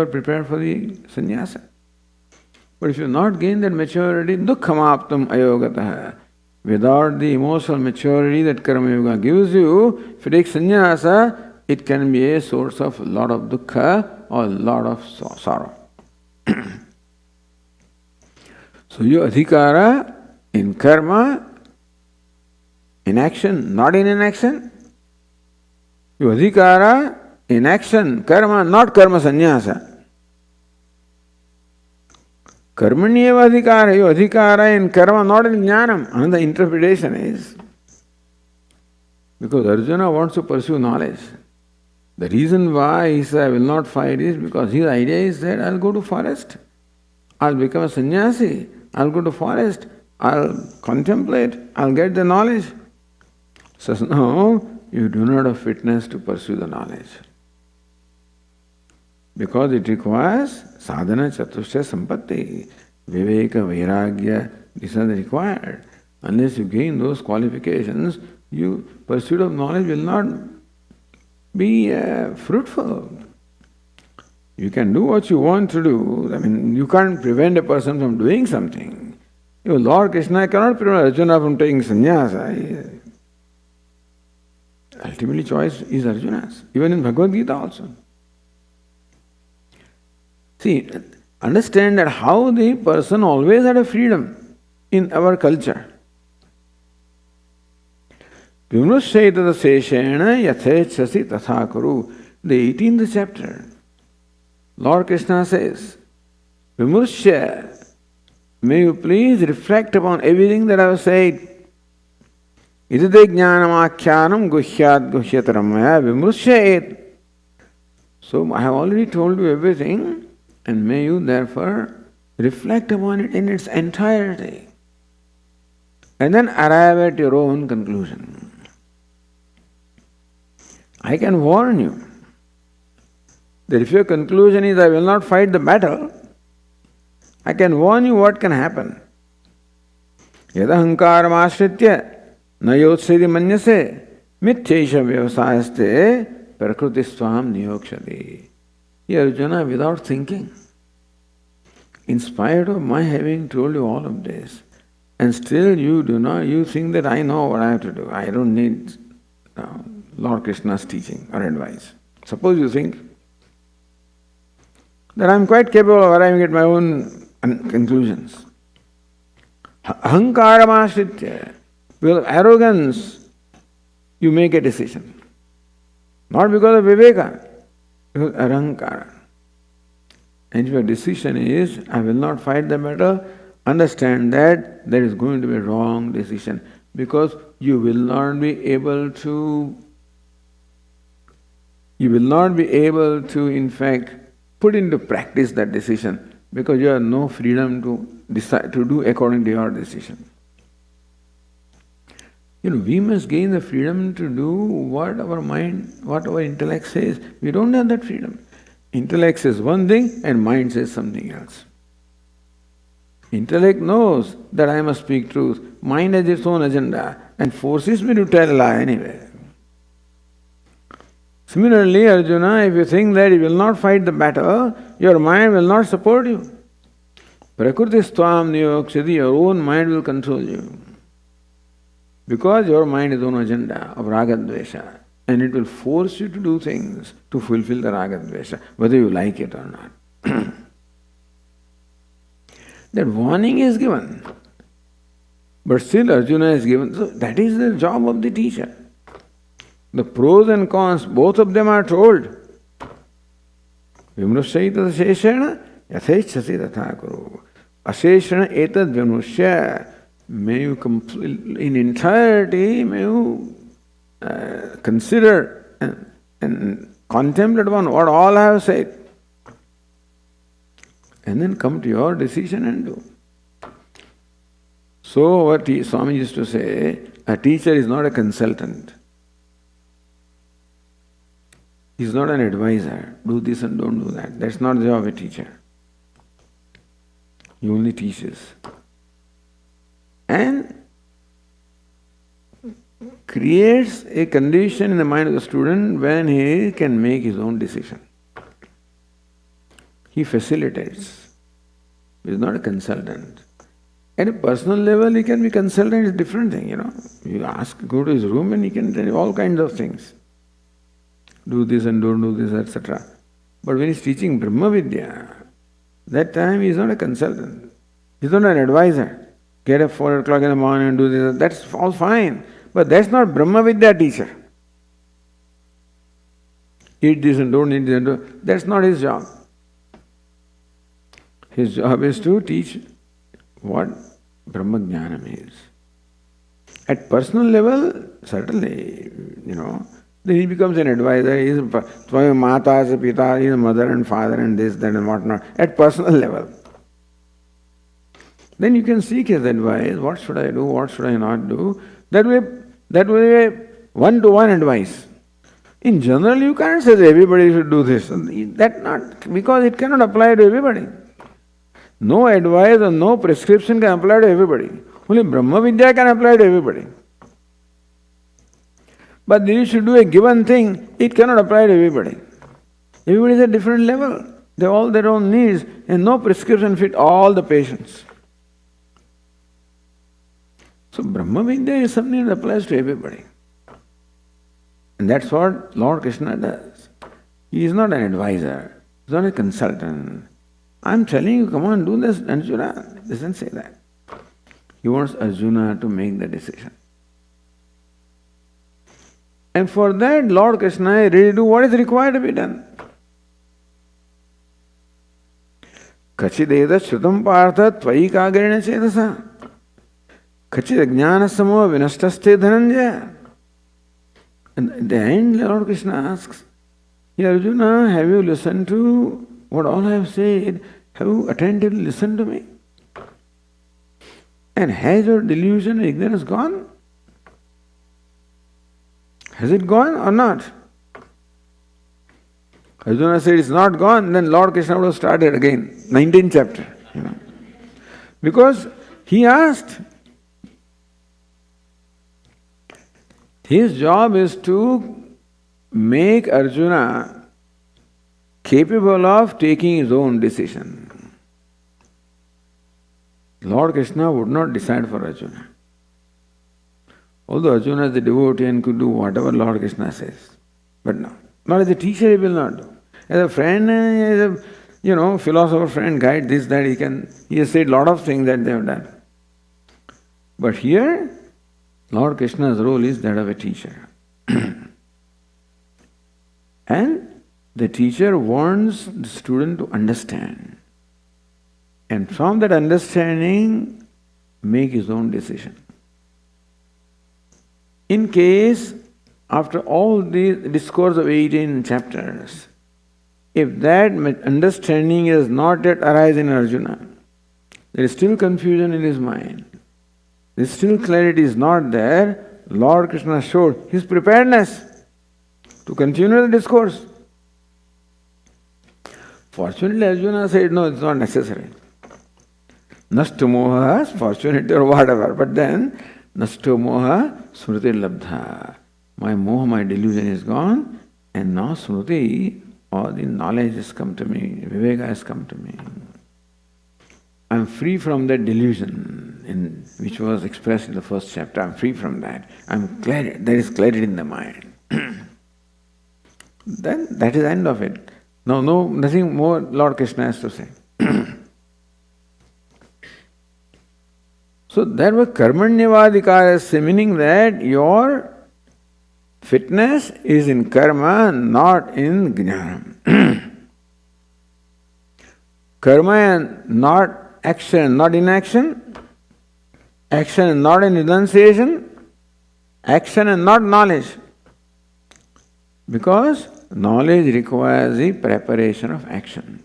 prepared for the sannyasa. But if you have not gained that maturity, dukkhamaptam ayogataha. Without the emotional maturity that karma yoga gives you, if you take sannyasa, it can be a source of a lot of dukkha or a lot of sorrow. So you adhikara in karma, in action, not in inaction. You adhikara in action, karma, not karma sannyasa. Karmanyeva adhikara, you adhikara in karma, not in jnanam. Another interpretation is, because Arjuna wants to pursue knowledge. The reason why he said, I will not fight is because his idea is that I'll go to forest. I'll become a sannyasi. I'll go to forest. I'll contemplate. I'll get the knowledge. Says, no, you do not have fitness to pursue the knowledge. Because it requires sadhana chatusha sampatti, viveka, vairagya, these are required. Unless you gain those qualifications, pursuit of knowledge will not be fruitful. You can do what you want to do. I mean, you can't prevent a person from doing something. Lord Krishna cannot prevent Arjuna from taking sannyasa. Ultimately, choice is Arjuna's. Even in Bhagavad Gita also. See, understand that how the person always had a freedom in our culture. Vimrushaitada seshena yathechasi tatha kuru. The 18th chapter, Lord Krishna says, Vimrushya, may you please reflect upon everything that I have said. Idade jnanam akyanam guhyat guhyataram maya vimrushya et. So I have already told you everything, and may you therefore reflect upon it in its entirety, and then arrive at your own conclusion. I can warn you that if your conclusion is, I will not fight the battle, I can warn you what can happen. Yadahankaram ashritya nayotsiri manyase mityaisha vyavasayaste prakrutiswam niyokshati. Here Arjuna, without thinking, in spite of my having told you all of this, and still you think that I know what I have to do. I don't need Lord Krishna's teaching or advice. Suppose you think that I am quite capable of arriving at my own conclusions. Ahankaramashritya, with arrogance, you make a decision. Not because of viveka, because ahankara. And if your decision is, I will not fight the battle, understand that there is going to be a wrong decision, because you will not be able to in fact put into practice that decision, because you have no freedom to decide to do according to your decision. We must gain the freedom to do what our mind, what our intellect says. We don't have that freedom. Intellect says one thing and mind says something else. Intellect knows that I must speak truth. Mind has its own agenda and forces me to tell a lie anyway. Similarly, Arjuna, if you think that you will not fight the battle, your mind will not support you. Prakrutiswam niyokshati, your own mind will control you. Because your mind is on agenda of ragadvesha, and it will force you to do things to fulfill the ragadvesha, whether you like it or not. That warning is given. But still Arjuna is given. So that is the job of the teacher. The pros and cons, both of them are told. Vimrushya etad asheshana yathechasi tatha kuru. Asheshana etad vimrushya. May you in entirety, may you consider and contemplate upon what all I have said. And then come to your decision and do. So what Swami used to say, a teacher is not a consultant. He is not an advisor. Do this and don't do that. That's not the job of a teacher. He only teaches. And creates a condition in the mind of the student when he can make his own decision. He facilitates. He is not a consultant. At a personal level, he can be consultant, it's a different thing, You go to his room and he can tell you all kinds of things. Do this and don't do this, etc. But when he's teaching Brahma Vidya, that time he is not a consultant. He is not an advisor. Get up 4 o'clock in the morning and do this. That's all fine. But that's not Brahma Vidya teacher. Eat this and don't eat this and do. That's not his job. His job is to teach what Brahma Jnanam is. At personal level, certainly, then he becomes an advisor. He is Mata, Pita, he is mother and father and this, that and whatnot. At personal level. Then you can seek his advice. What should I do? What should I not do? That will be one-to-one advice. In general, you can't say that everybody should do this. That not, because it cannot apply to everybody. No advice or no prescription can apply to everybody. Only Brahma Vidya can apply to everybody. But you should do a given thing, it cannot apply to everybody. Everybody is at different level. They have all their own needs, and no prescription fit all the patients. So Brahma Vidya is something that applies to everybody. And that's what Lord Krishna does. He is not an advisor. He is not a consultant. I'm telling you, come on, do this. Arjuna doesn't say that. He wants Arjuna to make the decision. And for that, Lord Krishna is ready to do what is required to be done. Kachideda shrutam partha tvai kagarena chedasa. Kachid jnana samo vinashtaste dhananjaya. And at the end, Lord Krishna asks, Hey Arjuna, have you listened to what all I have said? Have you attentively listened to me? And has your delusion and ignorance gone? Has it gone or not? Arjuna said it's not gone, then Lord Krishna would have started again, 19th chapter. Because he asked. His job is to make Arjuna capable of taking his own decision. Lord Krishna would not decide for Arjuna. Although Arjuna is a devotee and could do whatever Lord Krishna says. But no. Not as a teacher he will not do. As a friend, as a philosopher friend, guide, this, that, he has said a lot of things that they have done. But here, Lord Krishna's role is that of a teacher. And the teacher wants the student to understand. And from that understanding, make his own decision. In case, after all the discourse of 18 chapters, if that understanding is not yet arise in Arjuna, there is still confusion in his mind, there is still clarity is not there, Lord Krishna showed his preparedness to continue the discourse. Fortunately, Arjuna said, no, it's not necessary. Nastu moha, fortunately or whatever, but then, nastu moha, smriti labdha. My moha, my delusion is gone, and now smriti, or the knowledge has come to me, viveka has come to me. I am free from that delusion which was expressed in the first chapter. I am free from that. I am clear. There is clarity in the mind. Then that is the end of it. No, nothing more Lord Krishna has to say. So that was karmanyavadikara, meaning that your fitness is in karma, not in jnana. Karma and not action, not inaction. Action and not in renunciation. Action and not knowledge. Because knowledge requires the preparation of action.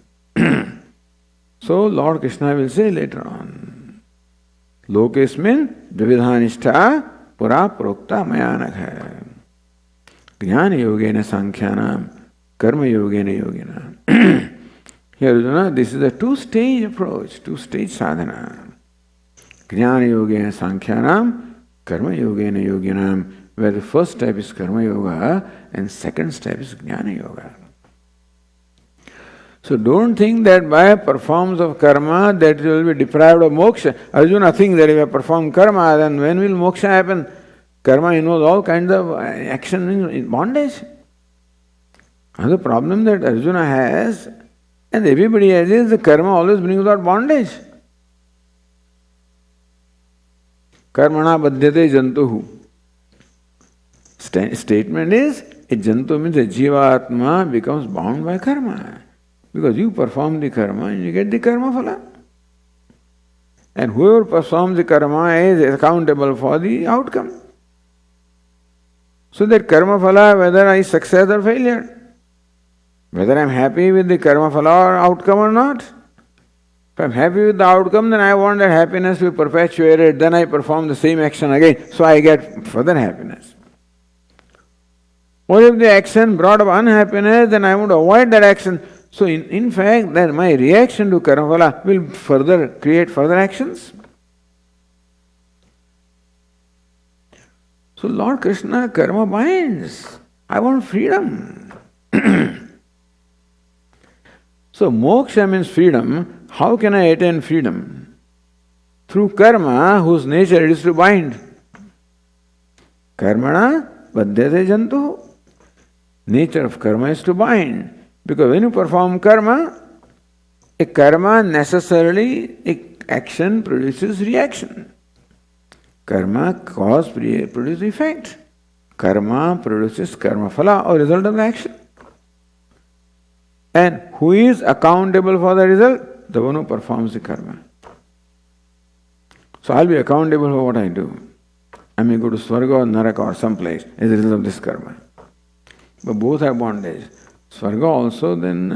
So Lord Krishna will say later on, Lokesmin dvividhanishta pura prokta mayanakha. Jnana yogena sankhyanam, karma yogena yogena. Here, Arjuna, this is a two-stage approach, two-stage sadhana. Jnana yogena sankhyanam, karma yogena yoginam, where the first step is karma yoga and second step is jnana yoga. So don't think that by a performance of karma that you will be deprived of moksha. Arjuna thinks that if I perform karma, then when will moksha happen? Karma involves all kinds of action in bondage. And the problem that Arjuna has, and everybody has, is the karma always brings about bondage. Karmana baddhyate jantuhu. Statement is, a jantu means a jivatma becomes bound by karma. Because you perform the karma and you get the karma phala. And whoever performs the karma is accountable for the outcome. So that karma phala, whether I success or failure, whether I am happy with the karma phala or outcome or not. If I am happy with the outcome, then I want that happiness to be perpetuated, then I perform the same action again, so I get further happiness. Or if the action brought up unhappiness, then I want to avoid that action. So in fact, that my reaction to karma phala will further create further actions. So Lord Krishna, karma binds. I want freedom. So moksha means freedom. How can I attain freedom? Through karma, whose nature it is to bind. Karmana baddhyate jantu. Nature of karma is to bind. Because when you perform karma, a karma necessarily, action produces reaction. Karma cause produces effect. Karma produces karma phala or result of the action. And who is accountable for the result? The one who performs the karma. So I'll be accountable for what I do. I may go to Swarga or Naraka or someplace as a result of this karma. But both have bondage. Swarga also then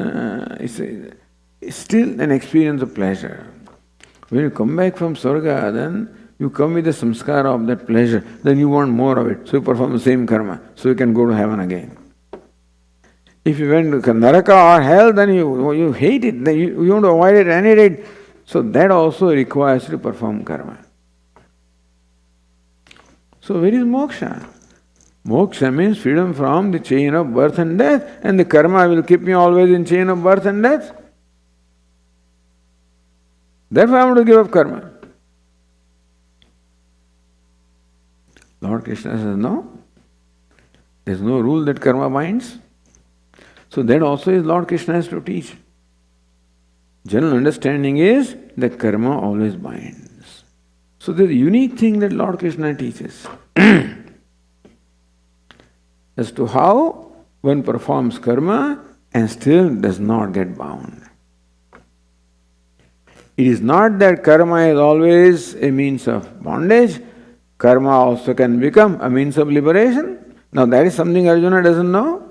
is still an experience of pleasure. When you come back from Swarga, then you come with the samskara of that pleasure, then you want more of it, so you perform the same karma, so you can go to heaven again. If you went to Naraka or hell, then you hate it, then you want to avoid it at any rate. So that also requires you to perform karma. So where is moksha? Moksha means freedom from the chain of birth and death, and the karma will keep me always in chain of birth and death. Therefore I want to give up karma. Lord Krishna says, no. There is no rule that karma binds. So that also is Lord Krishna has to teach. General understanding is that karma always binds. So there is a unique thing that Lord Krishna teaches as to how one performs karma and still does not get bound. It is not that karma is always a means of bondage. Karma also can become a means of liberation. Now that is something Arjuna doesn't know.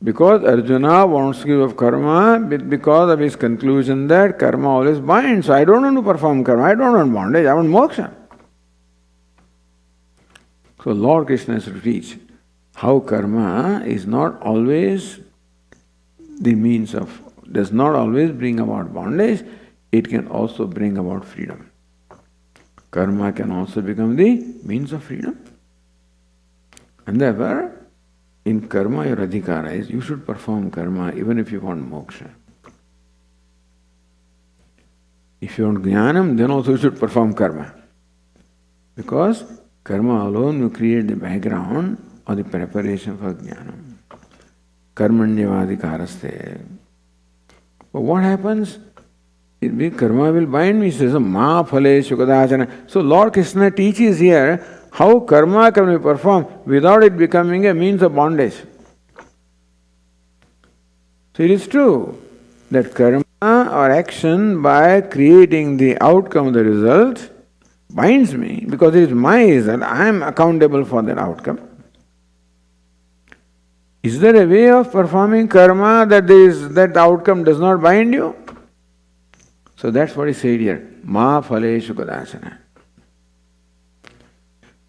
Because Arjuna wants to give up karma because of his conclusion that karma always binds. So I don't want to perform karma, I don't want bondage, I want moksha. So Lord Krishna has to teach how karma is not always the means of, does not always bring about bondage, it can also bring about freedom. Karma can also become the means of freedom. And therefore, in karma, your adhikara is you should perform karma even if you want moksha. If you want jnanam, then also you should perform karma. Because karma alone will create the background or the preparation for jnanam. Karmanyavadhikaraste. But what happens? Karma will bind me, says, ma phale shukadachana. So Lord Krishna teaches here how karma can be performed without it becoming a means of bondage. So it is true that karma or action by creating the outcome, the result, binds me because it is my result. I am accountable for that outcome. Is there a way of performing karma that outcome does not bind you? So that's what he said here. Ma phale shukadasana.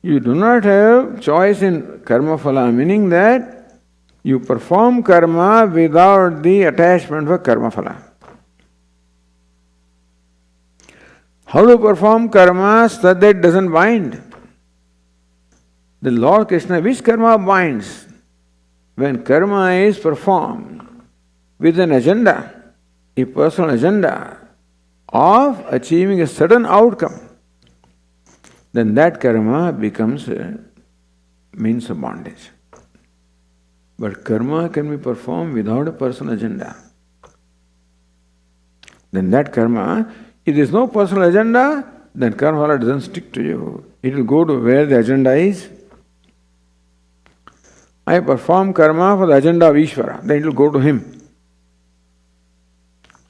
You do not have choice in karma phala, meaning that you perform karma without the attachment for karma phala. How to perform karma so that it doesn't bind? The Lord Krishna, which karma binds? When karma is performed with an agenda, a personal agenda of achieving a certain outcome, then that karma becomes a means of bondage. But karma can be performed without a personal agenda. Then that karma, if there is no personal agenda, then karma doesn't stick to you. It will go to where the agenda is. I perform karma for the agenda of Ishvara, then it will go to him.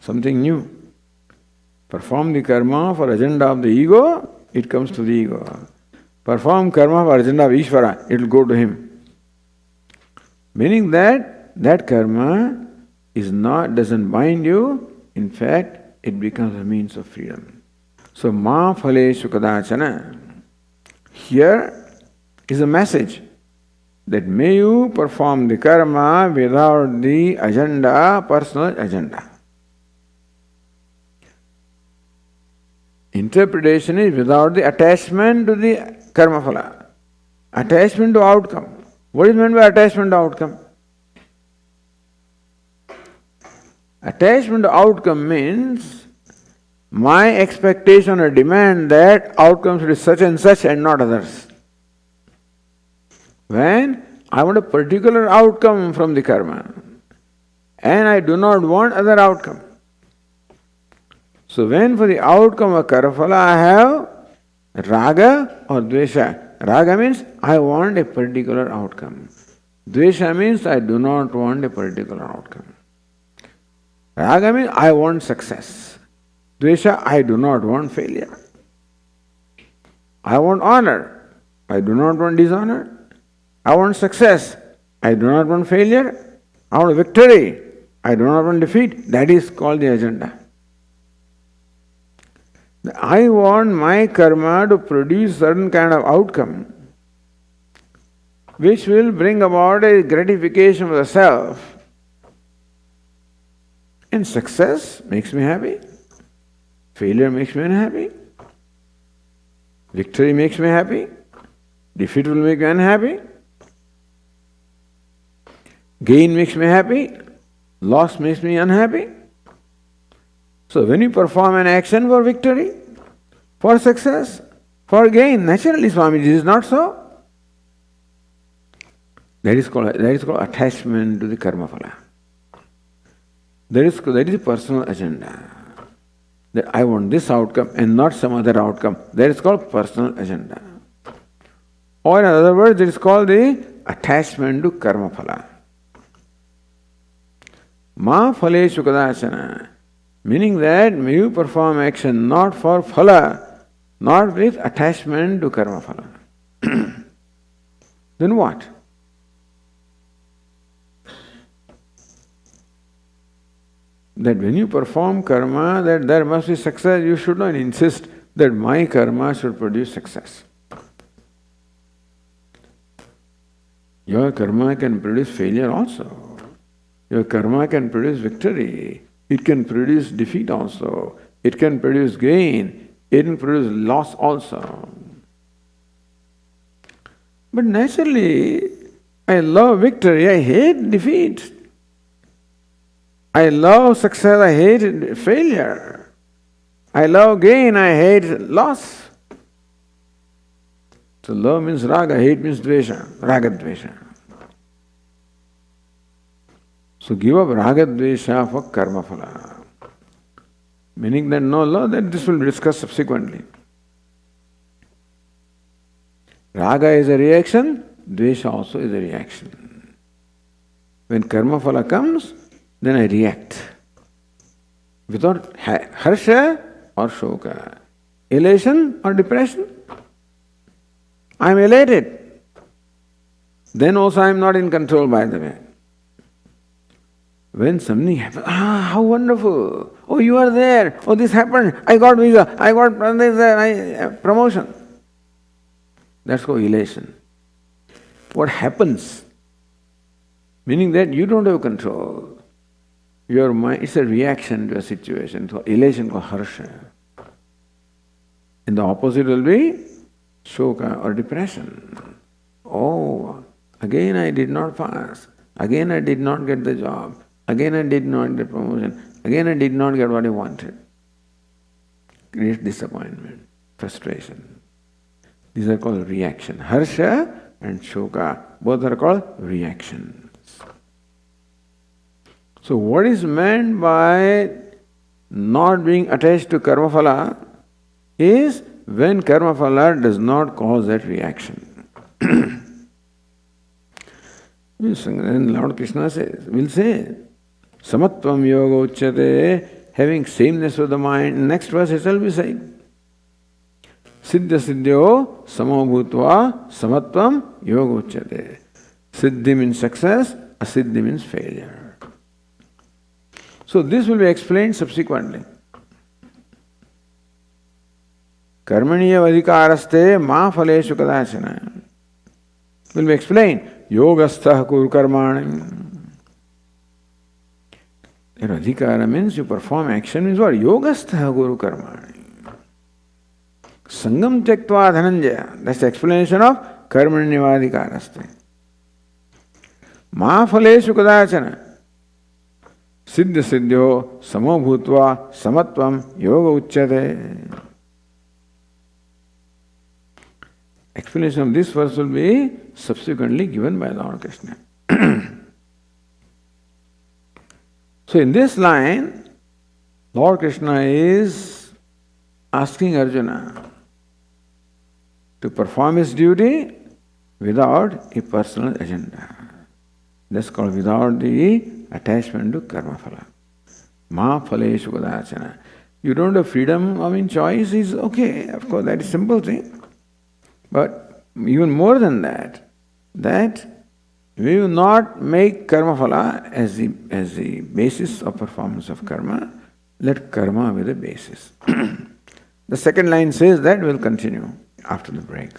Something new. Perform the karma for agenda of the ego, it comes to the ego. Perform karma for agenda of Ishvara, it will go to him. Meaning that karma doesn't bind you, in fact, it becomes a means of freedom. So, ma phale shukadachana. Here is a message that may you perform the karma without the agenda, personal agenda. Interpretation is without the attachment to the karma phala. Attachment to outcome. What is meant by attachment to outcome? Attachment to outcome means my expectation or demand that outcome should be such and not others. When I want a particular outcome from the karma and I do not want other outcome. So when for the outcome of karmaphala I have raga or dvesha. Raga means I want a particular outcome. Dvesha means I do not want a particular outcome. Raga means I want success. Dvesha, I do not want failure. I want honor. I do not want dishonor. I want success. I do not want failure. I want victory. I do not want defeat. That is called the agenda. I want my karma to produce certain kind of outcome which will bring about a gratification for the self. And success makes me happy. Failure makes me unhappy. Victory makes me happy. Defeat will make me unhappy. Gain makes me happy. Loss makes me unhappy. So when you perform an action for victory, for success, for gain, naturally, Swamiji, is not so. That is called attachment to the karma phala. That is the personal agenda. That I want this outcome and not some other outcome. That is called personal agenda. Or in other words, it is called the attachment to karma phala. Ma phaleshu kadachana. Meaning that may you perform action not for phala, not with attachment to karma phala. Then what? That when you perform karma, that there must be success, you should not insist that my karma should produce success. Your karma can produce failure also. Your karma can produce victory. It can produce defeat also. It can produce gain. It can produce loss also. But naturally, I love victory, I hate defeat. I love success, I hate failure. I love gain, I hate loss. So love means raga, hate means dvesha, raga dvesha. So give up raga dvesha for karma phala. Meaning that no love, that this will be discussed subsequently. Raga is a reaction, dvesha also is a reaction. When karma phala comes, then I react. Without harsha or shoka. Elation or depression. I am elated. Then also I am not in control, by the way. When something happens, how wonderful. Oh, you are there. Oh, this happened. I got visa. I got promotion. That's called elation. What happens? Meaning that you don't have control. Your mind, it's a reaction to a situation. So elation called harsha. And the opposite will be shoka or depression. Oh, again I did not pass. Again I did not get the job. Again I did not get promotion. Again I did not get what I wanted. Great disappointment, frustration. These are called reaction. Harsha and shoka, both are called reaction. So what is meant by not being attached to karma phala is when karma phala does not cause that reaction. Then Lord Krishna will say, samatvam yoga uchyate, having sameness with the mind. Next verse itself will say, siddhya siddhyo samo bhutva samatvam yoga uchyate. Siddhi means success, asiddhi means failure. So this will be explained subsequently. Karmaniya vadikaraste ma phaleshu kadachana. Will be explained. Yogastha kur karmani. Adhikara means you perform action means what? Yogastha guru karmani. Sangam tyaktva dhananjaya. That's the explanation of karmaniya vadikaraste. Ma phaleshu kadachana. Siddha siddhyo samo bhutva samatvam yoga uchyate. Explanation of this verse will be subsequently given by Lord Krishna. So in this line, Lord Krishna is asking Arjuna to perform his duty without a personal agenda. That's called without the attachment to karma phala. Ma phaleshu kadachana. You don't have freedom, choice is okay. Of course, that is a simple thing. But even more than that, that we will not make karma phala as the basis of performance of karma. Let karma be the basis. The second line says that will continue after the break.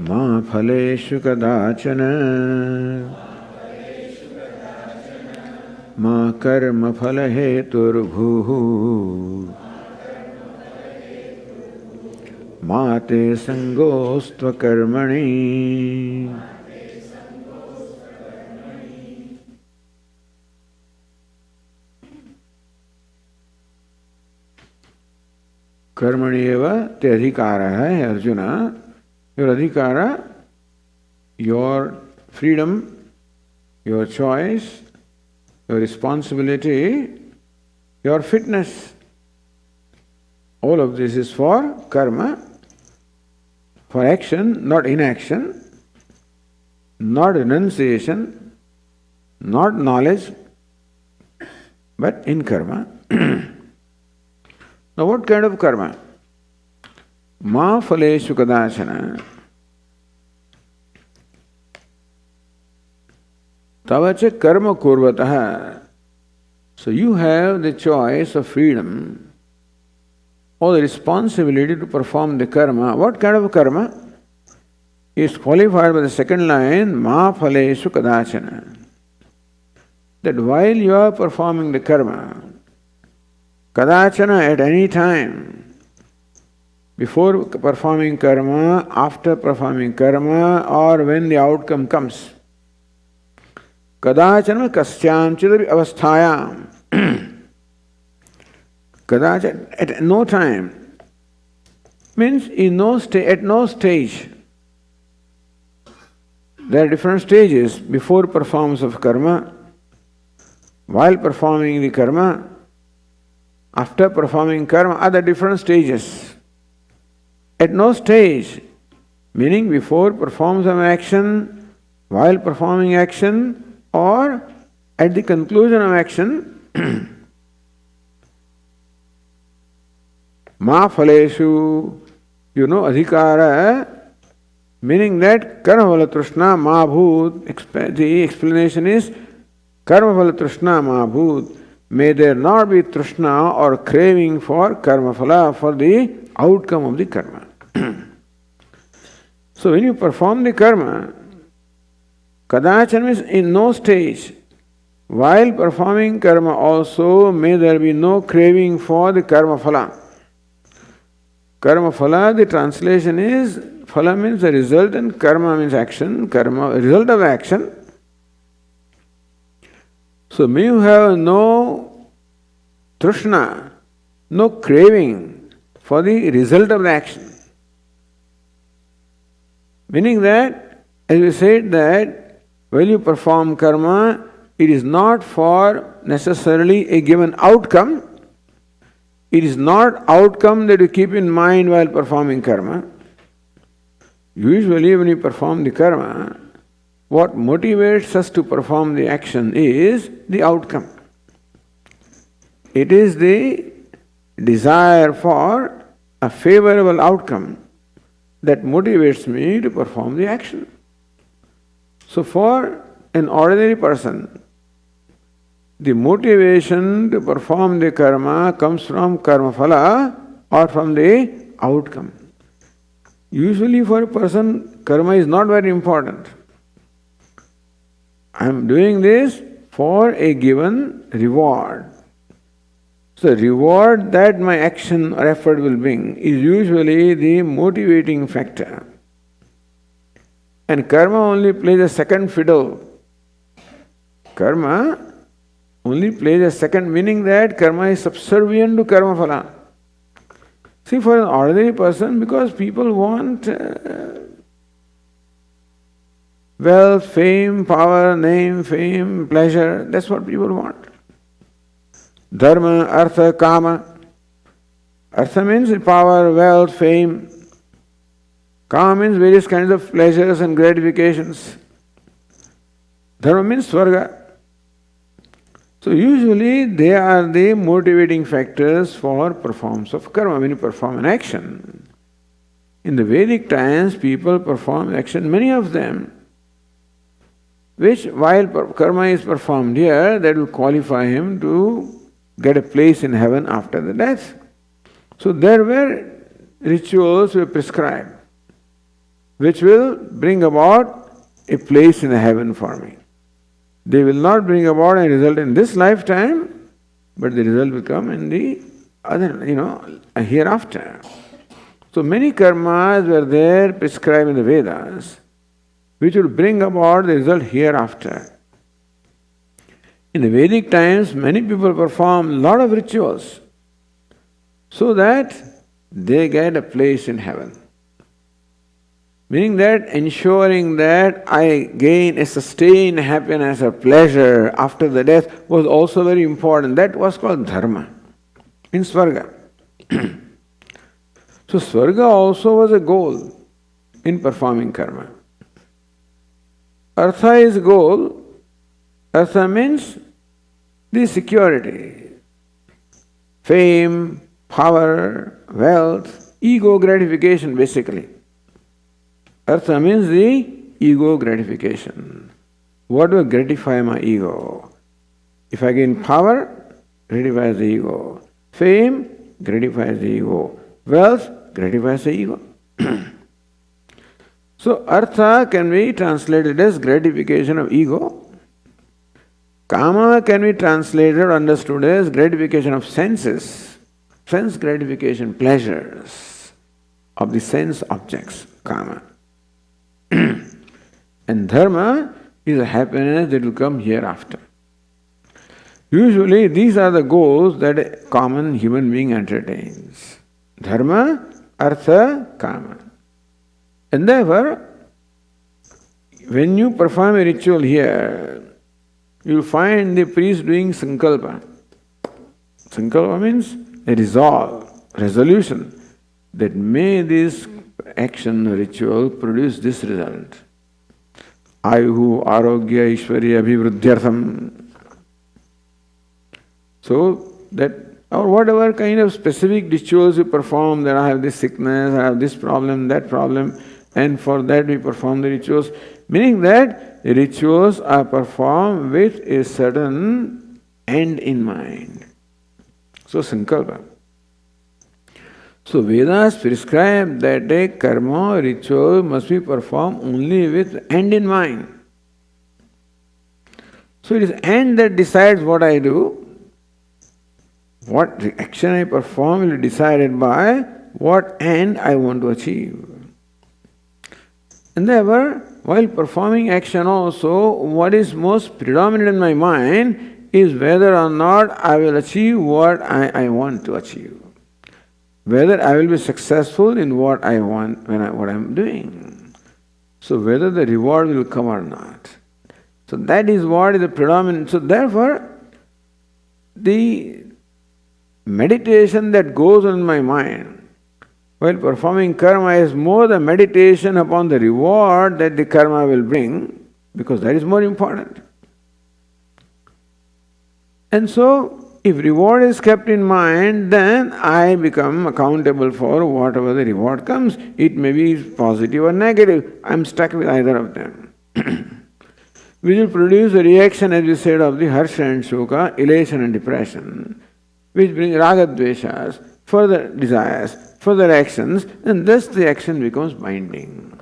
मा फलेषु कदाचन मा कर्म फल हेतुर्भुः मा ते संगोऽस्त्व कर्मणि कर्मणि एव ते अधिकारः है arjuna. Your adhikara, your freedom, your choice, your responsibility, your fitness. All of this is for karma, for action, not inaction, not renunciation, not knowledge, but in karma. Now what kind of karma? Ma phaleshu kadachana tavacha karma kurvataha. So you have the choice of freedom or the responsibility to perform the karma. What kind of karma? Is qualified by the second line, ma phaleshu kadachana. That while you are performing the karma, kadachana at any time, before performing karma, after performing karma, or when the outcome comes. Kadachana kasyam chidapi avasthayam. Kadachana at no time means in at no stage There are different stages before performance of karma, while performing the karma, after performing karma, are the different stages. At no stage, meaning before performance of action, while performing action, or at the conclusion of action, ma phaleshu, adhikara, meaning that karma phala trishna ma bhut, the explanation is karma phala trishna ma bhut, may there not be trishna or craving for karma phala, for the outcome of the karma. So when you perform the karma, kadachan means in no stage, while performing karma also, may there be no craving for the karma phala. Karma phala, the translation is, phala means the result and karma means action, karma, result of action. So may you have no trishna, no craving for the result of the action. Meaning that, as we said that, when you perform karma, it is not for necessarily a given outcome. It is not outcome that you keep in mind while performing karma. Usually when you perform the karma, what motivates us to perform the action is the outcome. It is the desire for a favorable outcome that motivates me to perform the action. So for an ordinary person, the motivation to perform the karma comes from karma phala or from the outcome. Usually for a person, karma is not very important. I am doing this for a given reward. So the reward that my action or effort will bring is usually the motivating factor. And karma only plays a second fiddle. Karma only plays a second, meaning that karma is subservient to karma phala. See, for an ordinary person, because people want wealth, fame, power, name, fame, pleasure, that's what people want. Dharma, artha, kama. Artha means power, wealth, fame. Kama means various kinds of pleasures and gratifications. Dharma means swarga. So usually they are the motivating factors for performance of karma. When you perform an action, in the Vedic times people perform action, many of them, which while karma is performed here, that will qualify him to get a place in heaven after the death. So there were rituals were prescribed, which will bring about a place in heaven for me. They will not bring about a result in this lifetime, but the result will come in the other, hereafter. So many karmas were there prescribed in the Vedas, which will bring about the result hereafter. In the Vedic times, many people perform a lot of rituals so that they get a place in heaven. Meaning that ensuring that I gain a sustained happiness or pleasure after the death was also very important. That was called dharma in Swarga. So Swarga also was a goal in performing karma. Artha is goal. Artha means the security, fame, power, wealth, ego gratification basically. Artha means the ego gratification. What will gratify my ego? If I gain power, gratifies the ego. Fame, gratifies the ego. Wealth, gratifies the ego. So, artha can be translated as gratification of ego. Kama can be translated or understood as gratification of senses. Sense gratification, pleasures of the sense objects, kama. And dharma is a happiness that will come hereafter. Usually these are the goals that a common human being entertains. Dharma, artha, kama. And therefore, when you perform a ritual here, you will find the priest doing sankalpa. Sankalpa means a resolve, resolution, that may this action, ritual produce this result. Ayuhu arogya ishwarya abhivruddhyartham. So that, or whatever kind of specific rituals you perform, that I have this sickness, I have this problem, that problem, and for that we perform the rituals. Meaning that the rituals are performed with a certain end in mind. So sankalpa. So Vedas prescribe that a karma ritual must be performed only with end in mind. So it is end that decides what I do. What action I perform will be decided by what end I want to achieve. And therefore, while performing action also, what is most predominant in my mind is whether or not I will achieve what I want to achieve. Whether I will be successful in what I want, what I am doing. So whether the reward will come or not. So that is what is the predominant. So therefore, the meditation that goes on in my mind while performing karma is more the meditation upon the reward that the karma will bring, because that is more important. And so, if reward is kept in mind, then I become accountable for whatever the reward comes. It may be positive or negative. I am stuck with either of them. Which will produce a reaction, as we said, of the harsha and shoka, elation and depression, which bring raga dveshas, further desires, further actions, and thus the action becomes binding.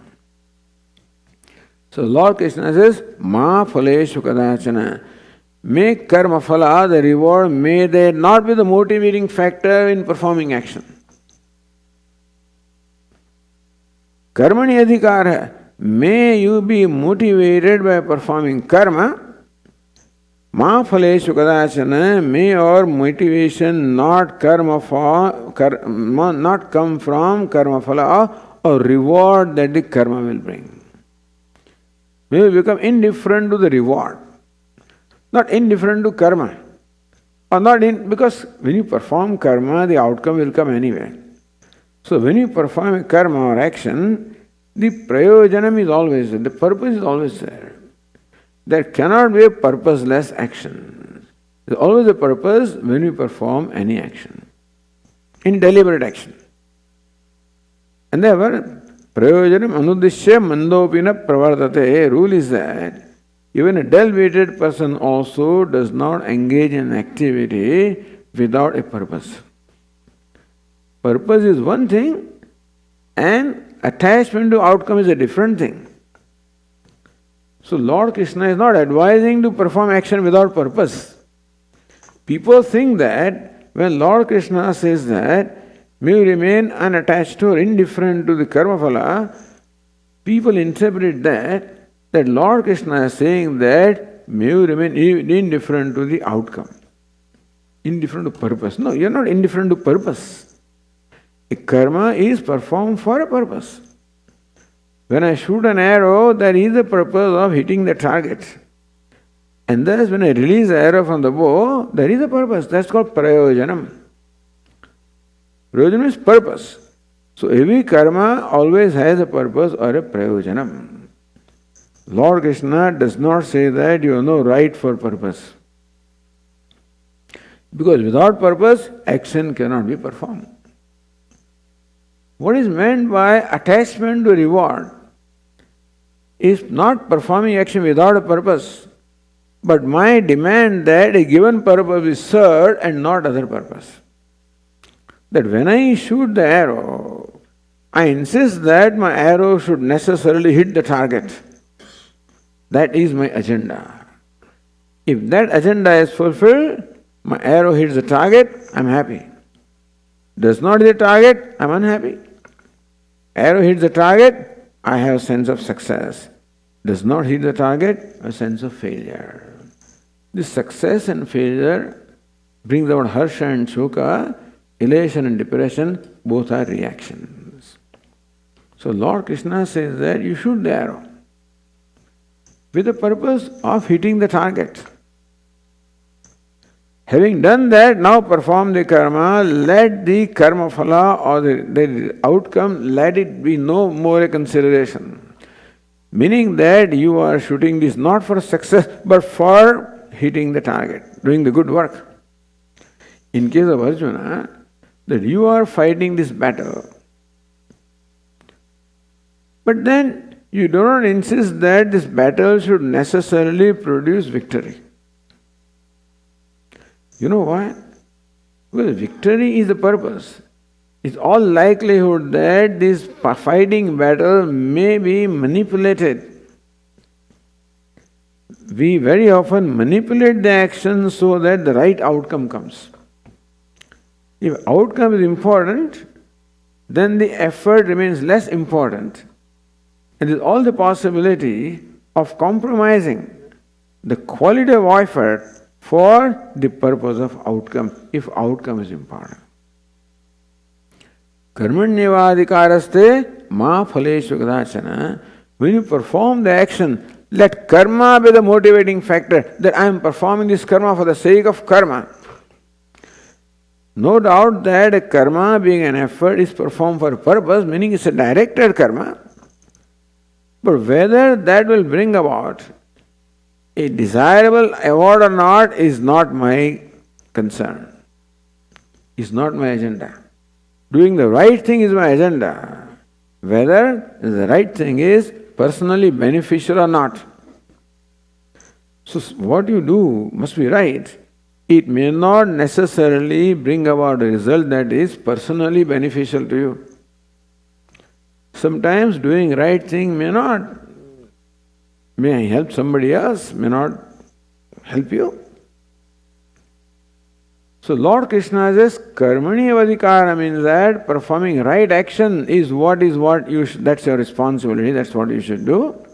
So Lord Krishna says, Ma phaleshu kadachana. Make karma phala, the reward, may they not be the motivating factor in performing action. Karmani adhikara. May you be motivated by performing karma. Ma phaleshu kadachana. May your motivation not come from karma phala or reward that the karma will bring. May you become indifferent to the reward. Not indifferent to karma. Or not in, because when you perform karma, the outcome will come anyway. So when you perform a karma or action, the prayojanam is always there, the purpose is always there. There cannot be a purposeless action. There is always a purpose when we perform any action. In deliberate action. And therefore, prayojanam anuddishya mandopina pravartate. Rule is that even a dull-witted person also does not engage in activity without a purpose. Purpose is one thing and attachment to outcome is a different thing. So Lord Krishna is not advising to perform action without purpose. People think that when Lord Krishna says that may you remain unattached to or indifferent to the karma phala, people interpret that Lord Krishna is saying that may you remain indifferent to the outcome. Indifferent to purpose. No, you are not indifferent to purpose. A karma is performed for a purpose. When I shoot an arrow, there is a purpose of hitting the target. And thus when I release the arrow from the bow, there is a purpose. That's called prayojanam. Prayojanam is purpose. So every karma always has a purpose or a prayojanam. Lord Krishna does not say that you have no right for purpose. Because without purpose, action cannot be performed. What is meant by attachment to reward is not performing action without a purpose, but my demand that a given purpose is served and not other purpose. That when I shoot the arrow, I insist that my arrow should necessarily hit the target. That is my agenda. If that agenda is fulfilled, my arrow hits the target, I am happy. Does not hit the target, I am unhappy. Arrow hits the target, I have a sense of success. Does not hit the target, a sense of failure. This success and failure brings about harsha and shoka, elation and depression, both are reactions. So Lord Krishna says that you shoot the arrow. with the purpose of hitting the target. Having done that, now perform the karma, let the karma phala or the outcome, let it be no more a consideration. Meaning that you are shooting this not for success, but for hitting the target, doing the good work. In case of Arjuna, that you are fighting this battle. But then you do not insist that this battle should necessarily produce victory. You know why? Well, victory is the purpose. It's all likelihood that this fighting battle may be manipulated. We very often manipulate the action so that the right outcome comes. If outcome is important, then the effort remains less important. And there is all the possibility of compromising the quality of effort for the purpose of outcome, if outcome is important. Karmanyavadikaraste ma phaleshu kadachana. When you perform the action, let karma be the motivating factor, that I am performing this karma for the sake of karma. No doubt that a karma, being an effort, is performed for a purpose, meaning it's a directed karma. But whether that will bring about a desirable award or not is not my concern. Is not my agenda. Doing the right thing is my agenda. Whether the right thing is personally beneficial or not. So what you do must be right. It may not necessarily bring about a result that is personally beneficial to you. Sometimes doing right thing may help somebody else, may not help you. So Lord Krishna says, Karmani Avadikara means that performing right action is that's your responsibility, that's what you should do.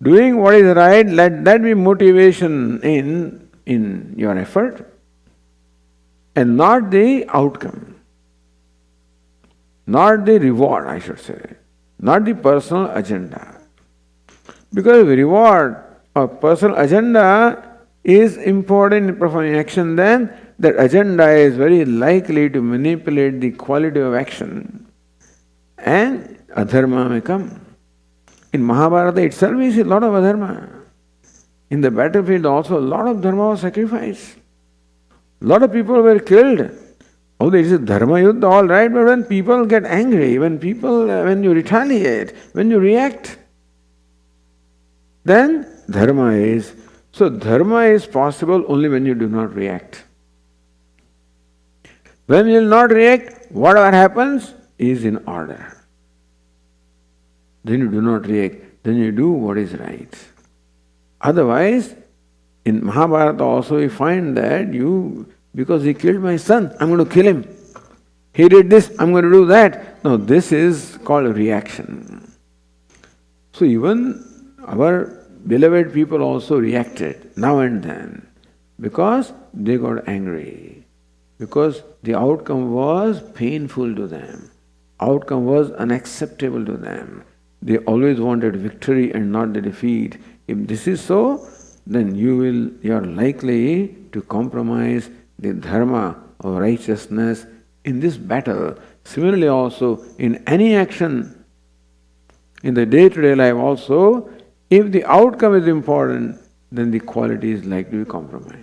Doing what is right, let that be motivation in your effort and not the outcome. Not the reward, I should say. Not the personal agenda. Because reward or personal agenda is important in performing action, then that agenda is very likely to manipulate the quality of action and adharma may come. In Mahabharata itself we see a lot of adharma. In the battlefield also a lot of dharma was sacrificed. A lot of people were killed. Oh, there is a dharma yuddha, all right, but when people get angry, when you retaliate, when you react, then dharma is possible only when you do not react. When you will not react, whatever happens is in order. Then you do not react, then you do what is right. Otherwise, in Mahabharata also we find that because he killed my son, I'm going to kill him. He did this, I'm going to do that. No, this is called reaction. So even our beloved people also reacted now and then because they got angry, because the outcome was painful to them, outcome was unacceptable to them. They always wanted victory and not the defeat. If this is so, then you are likely to compromise the dharma of righteousness in this battle. Similarly also, in any action, in the day-to-day life also, if the outcome is important, then the quality is likely to be compromised.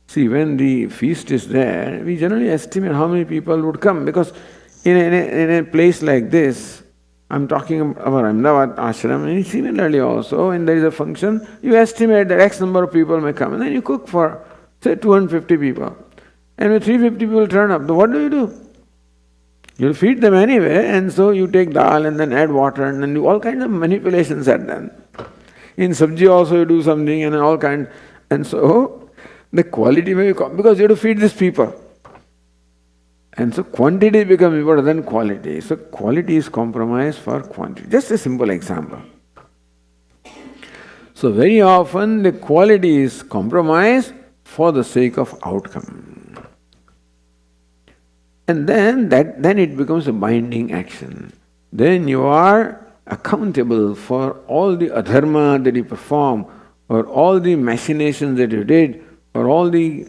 See, when the feast is there, we generally estimate how many people would come, because in a place like this, I'm talking about Ahmedabad ashram, and similarly also, when there is a function, you estimate that X number of people may come, and then you cook for, say, 250 people. And when 350 people turn up, what do? You'll feed them anyway, and so you take dal and then add water, and then do all kinds of manipulations are done. In sabji also you do something, and all kinds. And so, the quality may come, because you have to feed these people. And so quantity becomes important than quality. So quality is compromised for quantity. Just a simple example. So very often the quality is compromised for the sake of outcome. And then it becomes a binding action. Then you are accountable for all the adharma that you perform, or all the machinations that you did, or all the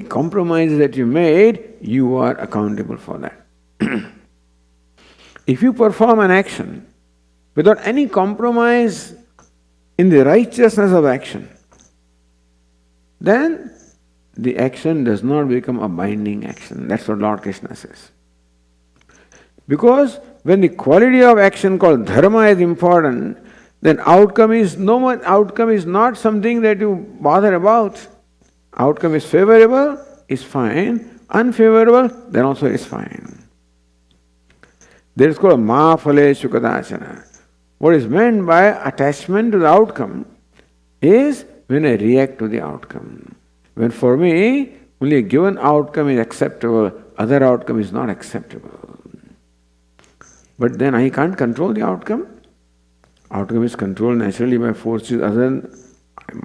compromises that you made, you are accountable for that. If you perform an action without any compromise in the righteousness of action, then the action does not become a binding action. That's what Lord Krishna says. Because when the quality of action called dharma is important, then outcome is not something that you bother about. Outcome is favorable, is fine. Unfavorable, then also is fine. There is called ma phale shukadachana. What is meant by attachment to the outcome is when I react to the outcome. When for me, only a given outcome is acceptable, other outcome is not acceptable. But then I can't control the outcome. Outcome is controlled naturally by forces other than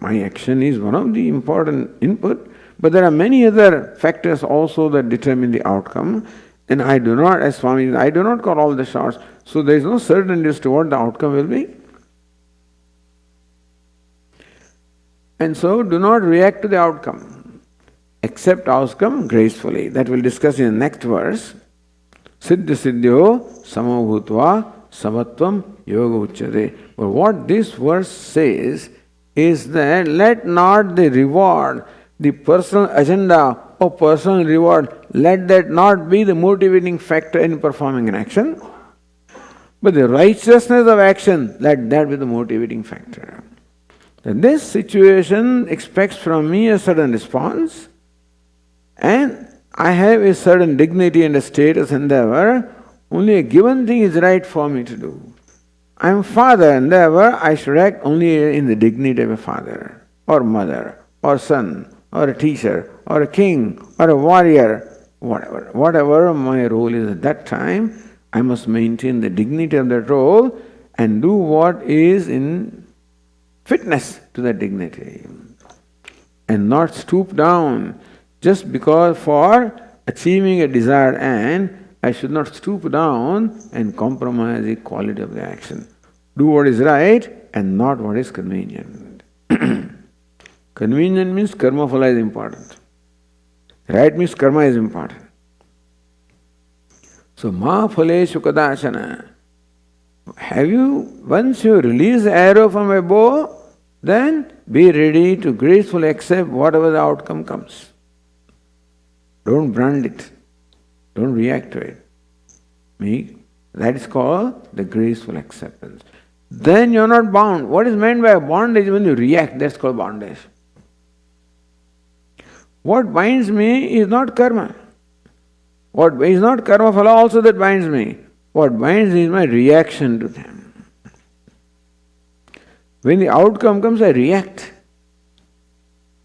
my action is one of the important input, but there are many other factors also that determine the outcome. And I do not, as Swami, I do not call all the shots, so there is no certainty as to what the outcome will be. And so do not react to the outcome. Accept outcome gracefully. That we'll discuss in the next verse. Siddha siddhyo samabhutva samatvam yoga uchyate. But what this verse says is that let not the reward, the personal agenda of personal reward, let that not be the motivating factor in performing an action. But the righteousness of action, let that be the motivating factor. That this situation expects from me a certain response, and I have a certain dignity and a status and therefore only a given thing is right for me to do. I am father and therefore I should act only in the dignity of a father or mother or son or a teacher or a king or a warrior, whatever. Whatever my role is at that time, I must maintain the dignity of that role and do what is in fitness to that dignity. And not stoop down just because for achieving a desired end, I should not stoop down and compromise the quality of the action. Do what is right and not what is convenient. Convenient means karma phala is important. Right means karma is important. So, ma phale shukadashana. Once you release the arrow from a bow, then be ready to gracefully accept whatever the outcome comes. Don't brand it. Don't react to it. That is called the graceful acceptance. Then you are not bound. What is meant by bondage? When you react, that's called bondage. What binds me is not karma. What is not karma phala also that binds me. What binds me is my reaction to them. When the outcome comes, I react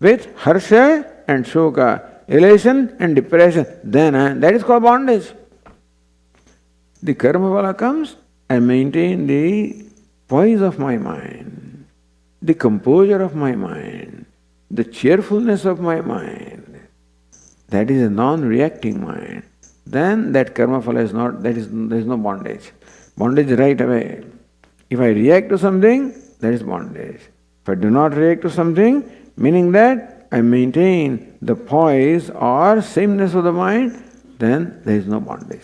with harsha and shoka, elation and depression. Then that is called bondage. The karma phala comes, I maintain the poise of my mind, the composure of my mind, the cheerfulness of my mind. That is a non-reacting mind. Then that karma phala is not, there is no bondage. Bondage is right away. If I react to something, that is bondage. If I do not react to something, meaning that I maintain the poise or sameness of the mind, then there is no bondage.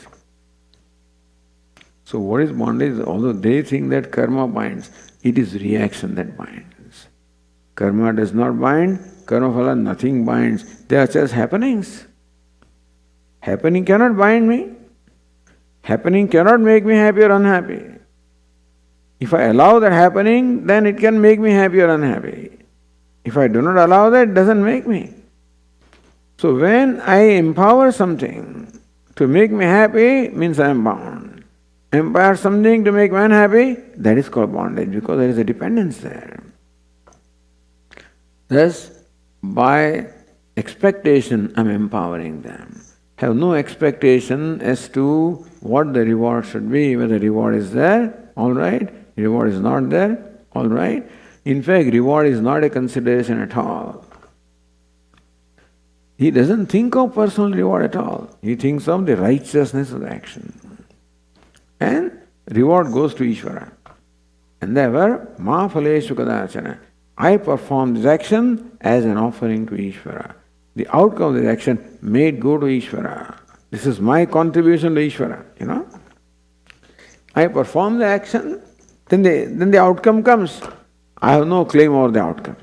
So what is bondage? Although they think that karma binds, it is reaction that binds. Karma does not bind, karma phala, nothing binds. They are just happenings. Happening cannot bind me. Happening cannot make me happy or unhappy. If I allow that happening, then it can make me happy or unhappy. If I do not allow that, it doesn't make me. So when I empower something to make me happy, means I am bound. Empower something to make me unhappy, that is called bondage, because there is a dependence there. Thus, by expectation, I am empowering them. Have no expectation as to what the reward should be. Whether reward is there, all right. Reward is not there, all right. In fact, reward is not a consideration at all. He doesn't think of personal reward at all. He thinks of the righteousness of the action. And reward goes to Ishvara. And therefore, ma phaleshu kadachana. I perform this action as an offering to Ishvara. The outcome of this action may go to Ishvara. This is my contribution to Ishvara, I perform the action, then the outcome comes. I have no claim over the outcome.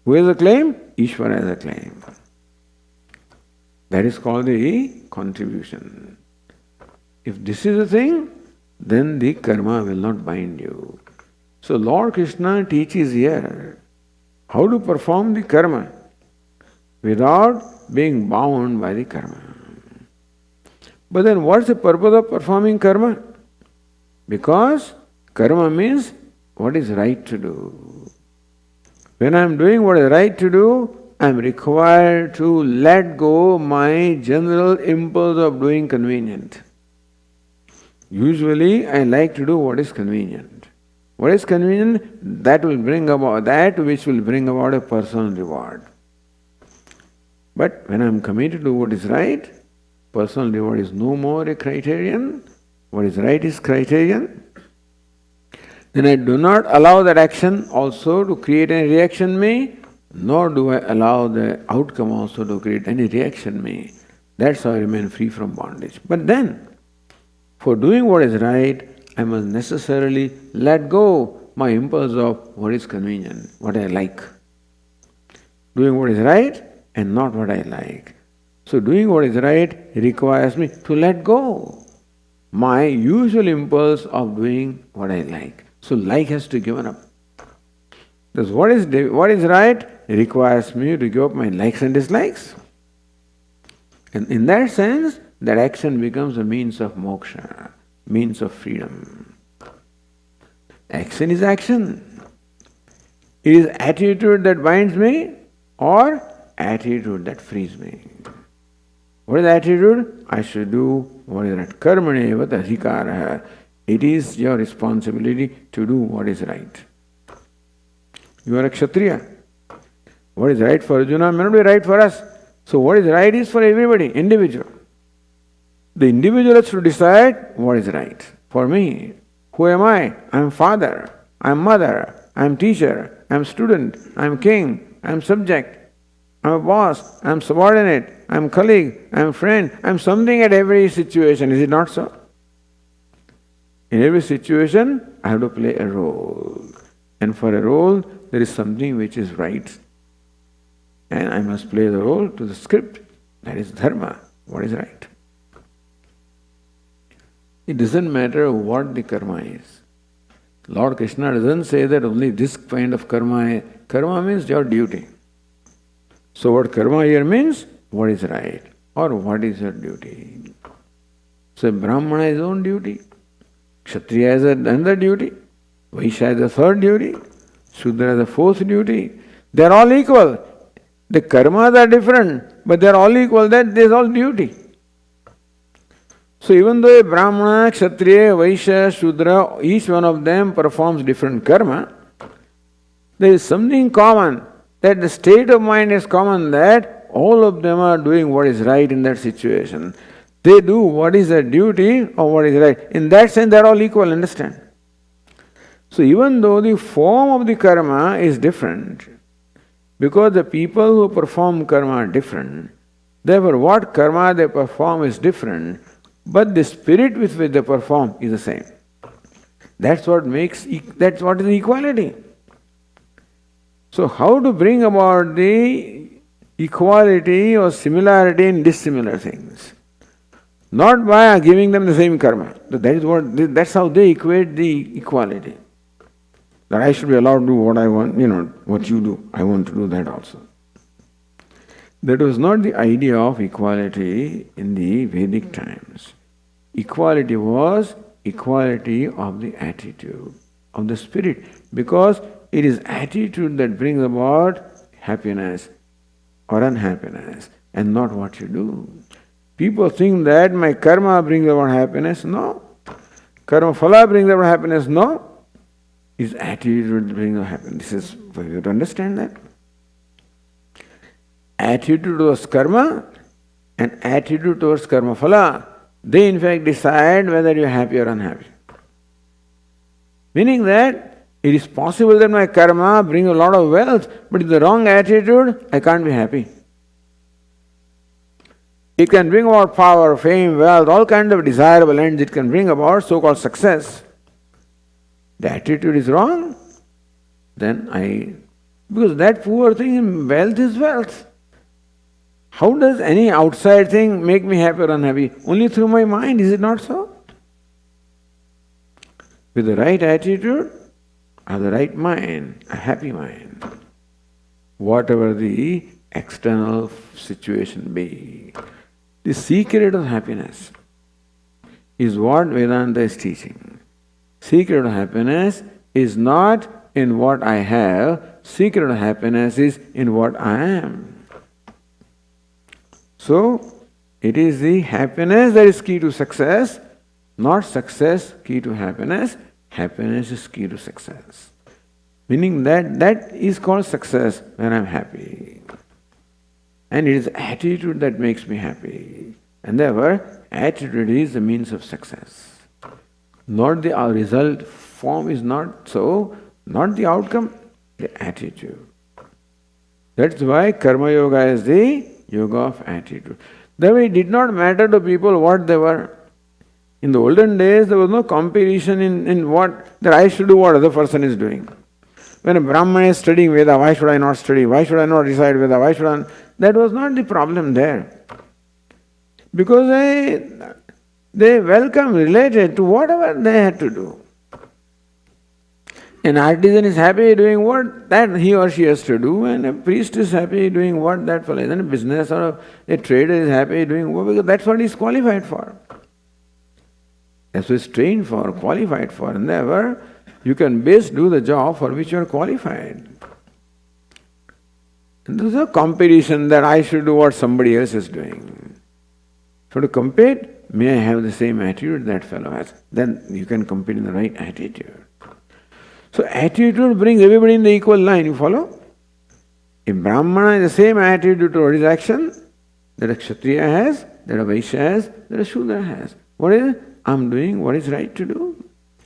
Who has a claim? Ishvara has a claim. That is called the contribution. If this is the thing, then the karma will not bind you. So Lord Krishna teaches here how to perform the karma without being bound by the karma. But then what's the purpose of performing karma? Because karma means what is right to do. When I am doing what is right to do, I am required to let go my general impulse of doing convenient. Usually I like to do what is convenient. What is convenient? That which will bring about a personal reward. But when I am committed to what is right, personal reward is no more a criterion. What is right is criterion. Then I do not allow that action also to create any reaction in me, nor do I allow the outcome also to create any reaction in me. That's how I remain free from bondage. But then, for doing what is right, I must necessarily let go my impulse of what is convenient, what I like. Doing what is right and not what I like. So doing what is right requires me to let go my usual impulse of doing what I like. So like has to be given up. Because what is right requires me to give up my likes and dislikes. And in that sense, that action becomes a means of moksha, means of freedom. Action is action. It is attitude that binds me or attitude that frees me. What is attitude? I should do what is right. Karmaneva adhikaraha. It is your responsibility to do what is right. You are a Kshatriya. What is right for Arjuna may not be right for us. So what is right is for everybody, individual. The individual has to decide what is right. For me, who am I? I am father, I am mother, I am teacher, I am student, I am king, I am subject, I am a boss, I am subordinate, I am colleague, I am friend, I am something at every situation. Is it not so? In every situation, I have to play a role. And for a role, there is something which is right. And I must play the role to the script. That is dharma, what is right. It doesn't matter what the karma is. Lord Krishna doesn't say that only this kind of karma. Karma means your duty. So what karma here means? What is right or what is your duty. So Brahmana has his own duty. Kshatriya has another duty. Vaishya has a third duty. Shudra has a fourth duty. They are all equal. The karmas are different, but they are all equal. That is all duty. So even though a Brahmana, Kshatriya, Vaishya, Shudra, each one of them performs different karma, there is something common, that the state of mind is common, that all of them are doing what is right in that situation. They do what is their duty or what is right. In that sense, they are all equal, understand? So even though the form of the karma is different, because the people who perform karma are different, therefore what karma they perform is different, but the spirit with which they perform is the same. That's what is equality. So how to bring about the equality or similarity in dissimilar things? Not by giving them the same karma. That's how they equate the equality. That I should be allowed to do what I want, what you do. I want to do that also. That was not the idea of equality in the Vedic times. Equality was equality of the attitude, of the spirit, because it is attitude that brings about happiness or unhappiness and not what you do. People think that my karma brings about happiness. No. Karma phala brings about happiness. No. His attitude brings about happiness. This is for you to understand that. Attitude towards karma and attitude towards karma phala, They in fact decide whether you're happy or unhappy. Meaning that it is possible that my karma brings a lot of wealth, but with the wrong attitude, I can't be happy. It can bring about power, fame, wealth, all kinds of desirable ends. It can bring about so-called success. The attitude is wrong, because that poor thing, wealth is wealth. How does any outside thing make me happy or unhappy? Only through my mind, is it not so? With the right attitude or the right mind, a happy mind, whatever the external situation be. The secret of happiness is what Vedanta is teaching. Secret of happiness is not in what I have, secret of happiness is in what I am. So, it is the happiness that is key to success, not success key to happiness. Happiness is key to success. Meaning that is called success when I am happy. And it is attitude that makes me happy. And therefore, attitude is the means of success. Not the result, form is not so, not the outcome, the attitude. That's why Karma Yoga is the yoga of attitude. The way it did not matter to people what they were. In the olden days, there was no competition in what that I should do what other person is doing. When a Brahmana is studying Veda, why should I not study? Why should I not recite Veda? Why should I? That was not the problem there. Because they related to whatever they had to do. An artisan is happy doing what that he or she has to do, and a priest is happy doing what that fellow is. And a business or a trader is happy doing what, because that's what he's qualified for. That's what he's trained for, qualified for. And therefore, you can best do the job for which you are qualified. And there's no competition that I should do what somebody else is doing. So to compete, may I have the same attitude that fellow has. Then you can compete in the right attitude. So attitude brings everybody in the equal line, you follow? If Brahmana has the same attitude toward his action that a Kshatriya has, that a Vaishya has, that a Shudra has. What is it? I'm doing what is right to do.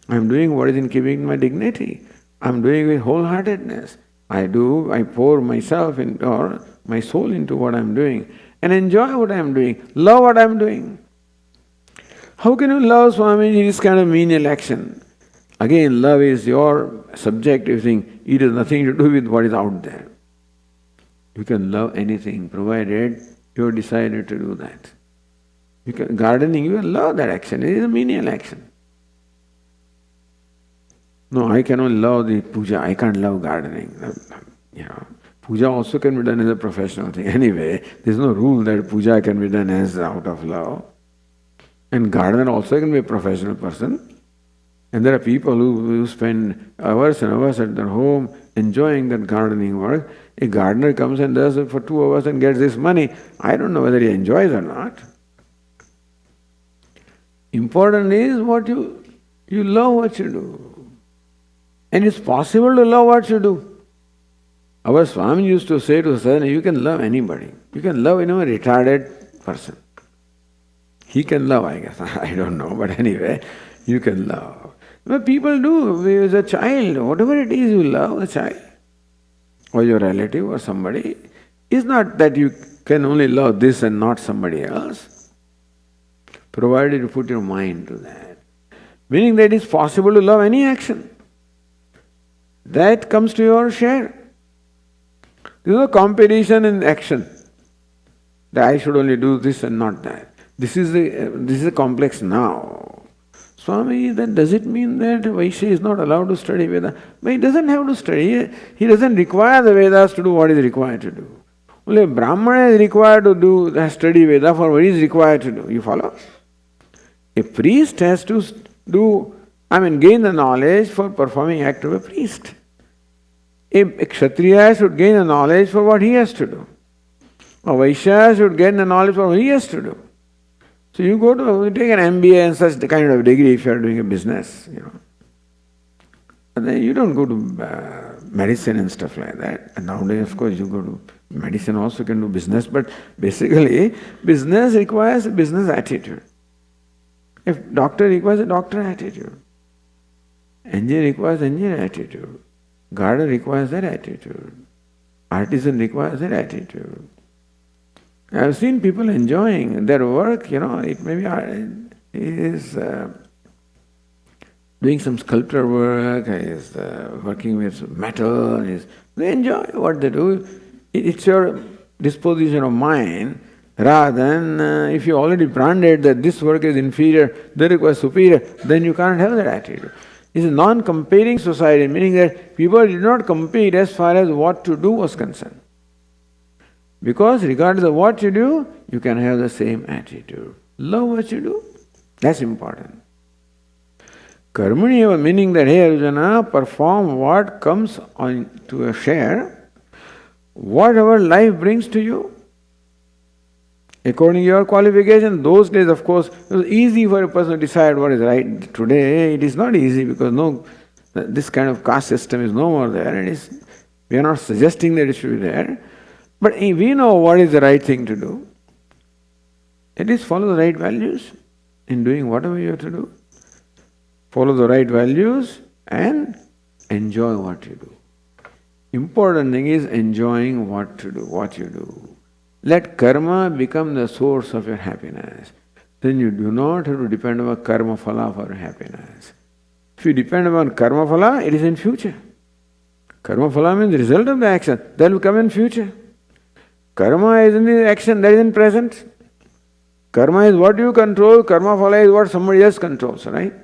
I'm doing what is in keeping with my dignity. I'm doing with wholeheartedness. I pour myself or my soul into what I'm doing and enjoy what I'm doing, love what I'm doing. How can you love Swami in this kind of menial action? Again, love is your subjective thing. It has nothing to do with what is out there. You can love anything provided you have decided to do that. Gardening, you can love that action. It is a menial action. No, I can only love the puja. I can't love gardening. Puja also can be done as a professional thing. Anyway, there is no rule that puja can be done as out of love. And gardener also can be a professional person. And there are people who spend hours and hours at their home enjoying that gardening work. A gardener comes and does it for 2 hours and gets this money. I don't know whether he enjoys or not. Important is what you love what you do. And it's possible to love what you do. Our Swami used to say to us, you can love anybody. You can love a retarded person. He can love, I guess. I don't know, but anyway, you can love. But people do. As a child, whatever it is you love, a child or your relative or somebody, it's not that you can only love this and not somebody else, provided you put your mind to that. Meaning that it's possible to love any action. That comes to your share. There is no competition in action. That I should only do this and not that. This is a complex now. Swami, then does it mean that Vaishya is not allowed to study Veda? But he doesn't have to study. He doesn't require the Vedas to do what is required to do. Only a Brahmana is required to study Veda for what he is required to do. You follow? A priest has to gain the knowledge for performing act of a priest. A Kshatriya should gain the knowledge for what he has to do. A Vaishya should gain the knowledge for what he has to do. So you take an MBA and such kind of degree if you are doing a business, And then you don't go to medicine and stuff like that. And nowadays, of course, you go to medicine also can do business, but basically, business requires a business attitude. If doctor requires a doctor attitude, engineer requires engineer attitude, gardener requires that attitude, artisan requires that attitude. I have seen people enjoying their work, it may be is doing some sculpture work, is working with metal, they enjoy what they do. It's your disposition of mind, rather than if you already branded that this work is inferior, they require superior, then you can't have that attitude. It's a non-comparing society, meaning that people did not compete as far as what to do was concerned. Because regardless of what you do, you can have the same attitude. Love what you do. That's important. Karmani, meaning that, hey Arjuna, perform what comes on to a share, whatever life brings to you, according to your qualification. Those days, of course, it was easy for a person to decide what is right. Today, it is not easy because this kind of caste system is no more there. We are not suggesting that it should be there. But we know what is the right thing to do. It is follow the right values in doing whatever you have to do. Follow the right values and enjoy what you do. Important thing is enjoying what you do. Let karma become the source of your happiness. Then you do not have to depend on karma phala for happiness. If you depend upon karma phala, it is in future. Karma phala means the result of the action. That will come in future. Karma is in the action, that is in present. Karma is what you control, karma phala is what somebody else controls, right?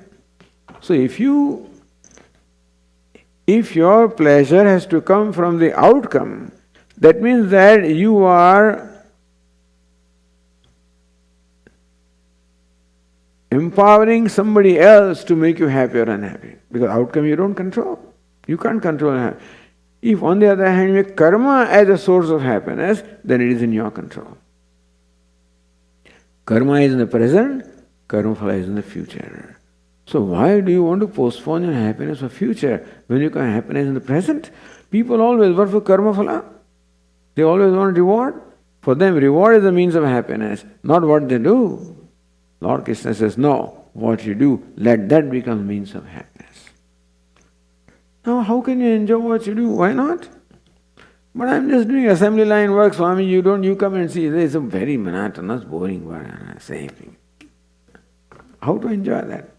So if your pleasure has to come from the outcome, that means that you are empowering somebody else to make you happy or unhappy. Because outcome you don't control. You can't control. If on the other hand you make karma as a source of happiness, then it is in your control. Karma is in the present, karma phala is in the future. So why do you want to postpone your happiness for future when you can have happiness in the present? People always work for karma phala. They always want reward. For them, reward is the means of happiness, not what they do. Lord Krishna says, no, what you do, let that become means of happiness. Now, how can you enjoy what you do? Why not? But I'm just doing assembly line work, Swami, you come and see. It's a very monotonous, boring work, same thing. How to enjoy that?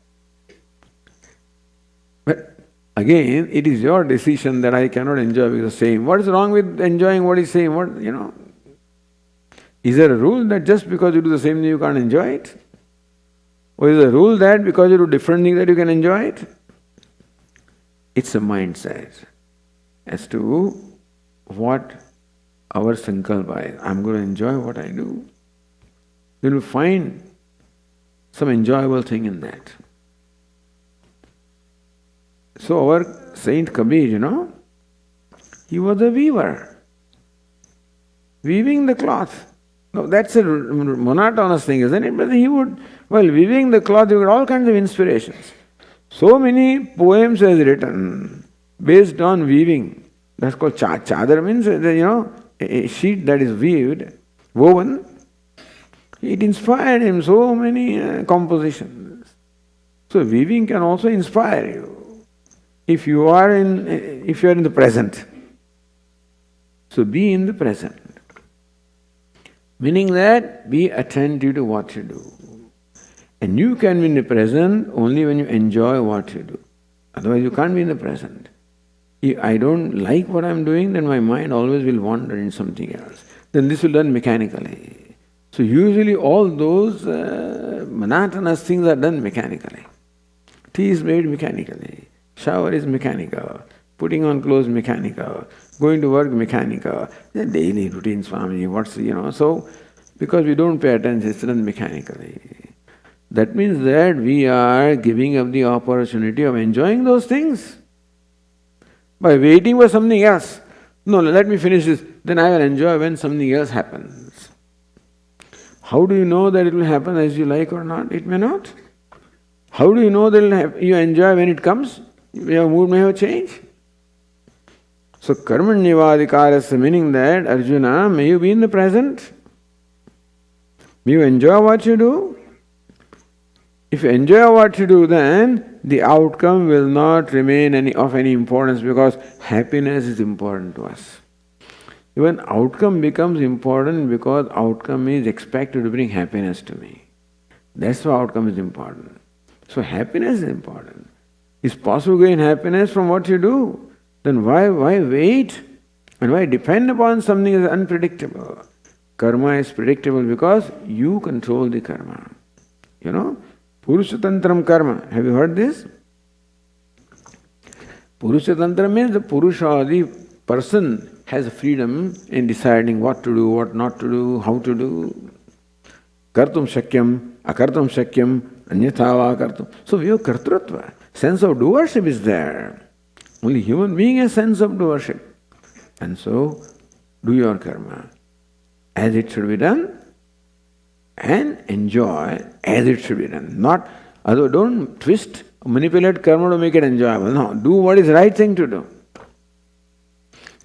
But again, it is your decision that I cannot enjoy because the same. What is wrong with enjoying what is same? Is there a rule that just because you do the same thing you can't enjoy it? Or is there a rule that because you do different things that you can enjoy it? It's a mindset as to what our sankalpa is. I'm going to enjoy what I do. You will find some enjoyable thing in that. So our Saint Kabir, he was a weaver. Weaving the cloth. No, that's a monotonous thing, isn't it? But while weaving the cloth, you get all kinds of inspirations. So many poems he has written based on weaving. That's called chadar, means, a sheet that is woven. It inspired him so many compositions. So weaving can also inspire you if you are in the present. So be in the present. Meaning that be attentive to what you do. And you can be in the present only when you enjoy what you do. Otherwise you can't be in the present. If I don't like what I'm doing, then my mind always will wander in something else. Then this will be done mechanically. So usually all those monotonous things are done mechanically. Tea is made mechanically. Shower is mechanical. Putting on clothes mechanical. Going to work mechanical. The daily routine, Swami, so because we don't pay attention, it's done mechanically. That means that we are giving up the opportunity of enjoying those things by waiting for something else. No, let me finish this, then I will enjoy when something else happens. How do you know that it will happen as you like or not? It may not. How do you know that you enjoy when it comes? Your mood may have changed. So karmanyavadikarasya, meaning that Arjuna, may you be in the present. May you enjoy what you do. If you enjoy what you do, then the outcome will not remain of any importance, because happiness is important to us. Even outcome becomes important because outcome is expected to bring happiness to me. That's why outcome is important. So happiness is important. It's possible to gain happiness from what you do. Then why wait? And why depend upon something that is unpredictable? Karma is predictable because you control the karma. You know? Purushatantram karma. Have you heard this? Purushatantra means the Purusha, the person, has freedom in deciding what to do, what not to do, how to do. Kartum shakyam, akartum shakyam, anyatha va kartum. So we have kartrutva. Sense of doership is there. Only human being has sense of doership. And so, do your karma as it should be done, and enjoy as it should be done. Not, although don't twist, manipulate karma to make it enjoyable. No, do what is the right thing to do.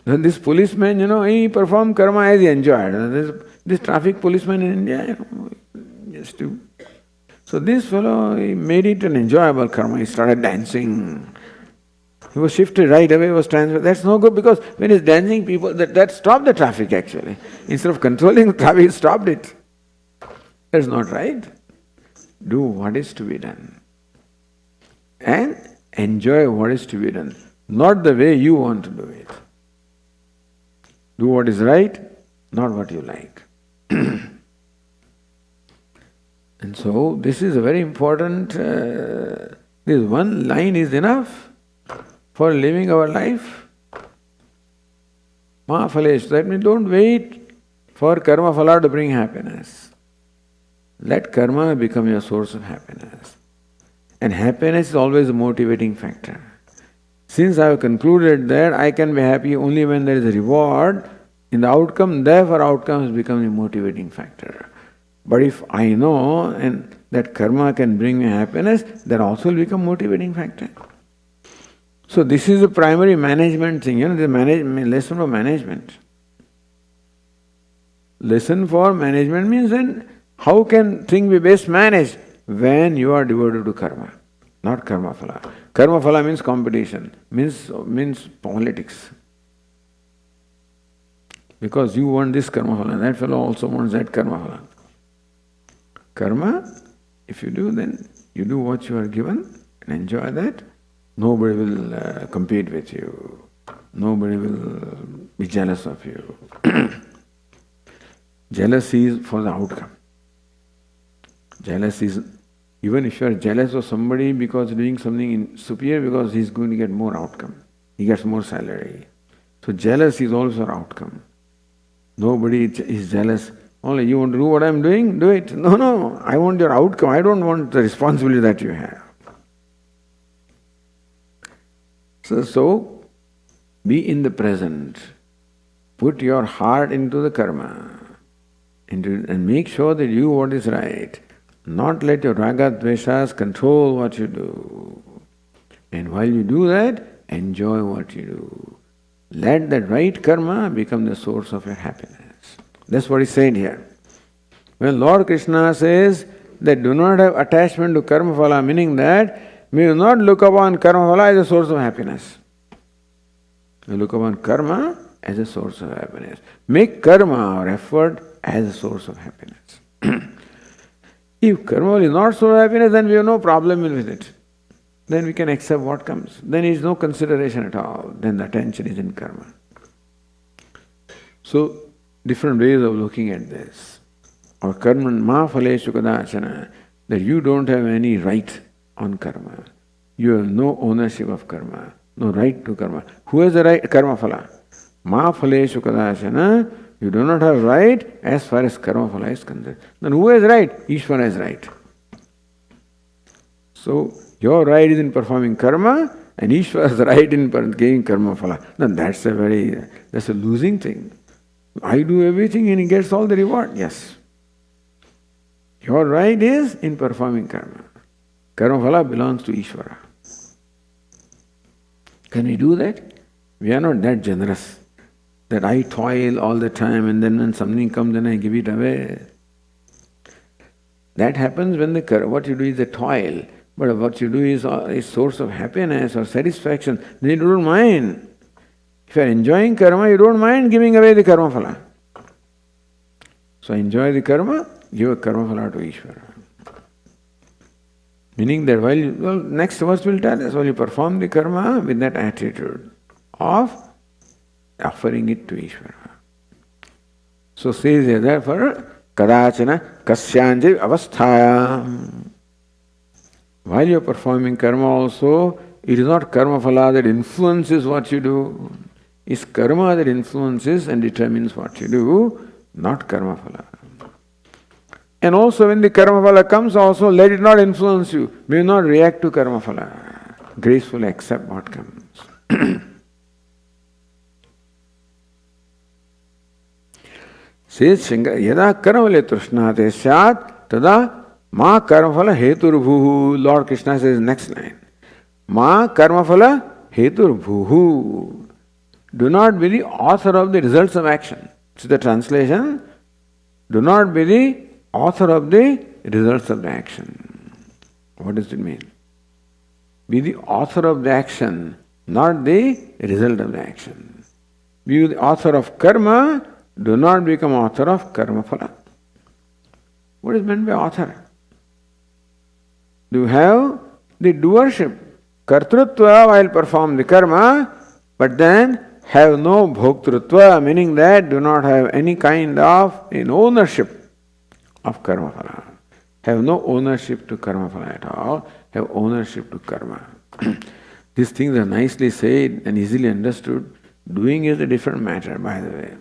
This policeman, he performed karma as he enjoyed. This traffic policeman in India, just do. So this fellow, he made it an enjoyable karma. He started dancing. He was shifted right away, was transferred. That's no good, because when he's dancing, people, that stopped the traffic actually. Instead of controlling the traffic, he stopped it. That's not right. Do what is to be done. And enjoy what is to be done. Not the way you want to do it. Do what is right, not what you like. And so, this is a very important, this one line is enough for living our life. Ma phalesh, that means don't wait for karma phala to bring happiness. Let karma become your source of happiness. And happiness is always a motivating factor. Since I have concluded that I can be happy only when there is a reward in the outcome, therefore outcome has become a motivating factor. But if I know and that karma can bring me happiness, that also will become motivating factor. So this is the primary management thing, the lesson for management. Lesson for management means then how can thing be best managed? When you are devoted to karma, not karma phala. Karma phala means competition, means politics. Because you want this karma phala, that fellow also wants that karma phala. Karma, if you do, then you do what you are given and enjoy that. Nobody will compete with you. Nobody will be jealous of you. Jealousy is for the outcome. Jealousy is, even if you are jealous of somebody because doing something superior, because he is going to get more outcome. He gets more salary. So jealousy is also an outcome. Nobody is jealous. Only you want to do what I am doing, do it. No, I want your outcome. I don't want the responsibility that you have. So be in the present. Put your heart into the karma. And make sure that you do what is right. Not let your raga dveshas control what you do. And while you do that, enjoy what you do. Let that right karma become the source of your happiness. That's what is said here. When Lord Krishna says that do not have attachment to karma phala, meaning that we will not look upon karma phala as a source of happiness. We look upon karma as a source of happiness. Make karma or effort as a source of happiness. If karma is not source of happiness, then we have no problem with it. Then we can accept what comes. Then there is no consideration at all. Then the attention is in karma. So, different ways of looking at this. Or karma ma phaleshu kadachana, that you don't have any right on karma. You have no ownership of karma, no right to karma. Who has the right? Karma phala. Ma phaleshu kadachana, you do not have right as far as karma phala is concerned. Then who has right? Ishvara has right. So, your right is in performing karma, and Ishvara's right in giving karma phala. Then that's a losing thing. I do everything and he gets all the reward. Yes. Your right is in performing karma. Karma phala belongs to Ishvara. Can we do that? We are not that generous that I toil all the time and then when something comes then I give it away. That happens when what you do is a toil, but what you do is a source of happiness or satisfaction, then you don't mind. If you are enjoying karma, you don't mind giving away the karma phala. So enjoy the karma, give a karma phala to Ishvara. Meaning that next verse will tell us, while you perform the karma with that attitude of offering it to Ishvara. So says here, therefore, kadachana kasyanjay avasthaya. While you are performing karma also, it is not karma phala that influences what you do. It's karma that influences and determines what you do, not karma phala. And also when the karma phala comes also, let it not influence you. May not react to karma phala. Gracefully accept what comes. Says Shinga, yada karmale trushnate syat, tada ma karmaphala heturbhuhu. Lord Krishna says next line. Ma karmaphala heturbhuhu. Do not be the author of the results of action. So the translation, do not be the author of the results of the action. What does it mean? Be the author of the action, not the result of the action. Be the author of karma, do not become author of karma phala. What is meant by author? You have the doership, kartrutva while perform the karma, but then have no bhoktrutva, meaning that do not have any kind of an ownership of karma phala. Have no ownership to karma phala at all, have ownership to karma. These things are nicely said and easily understood. Doing is a different matter, by the way.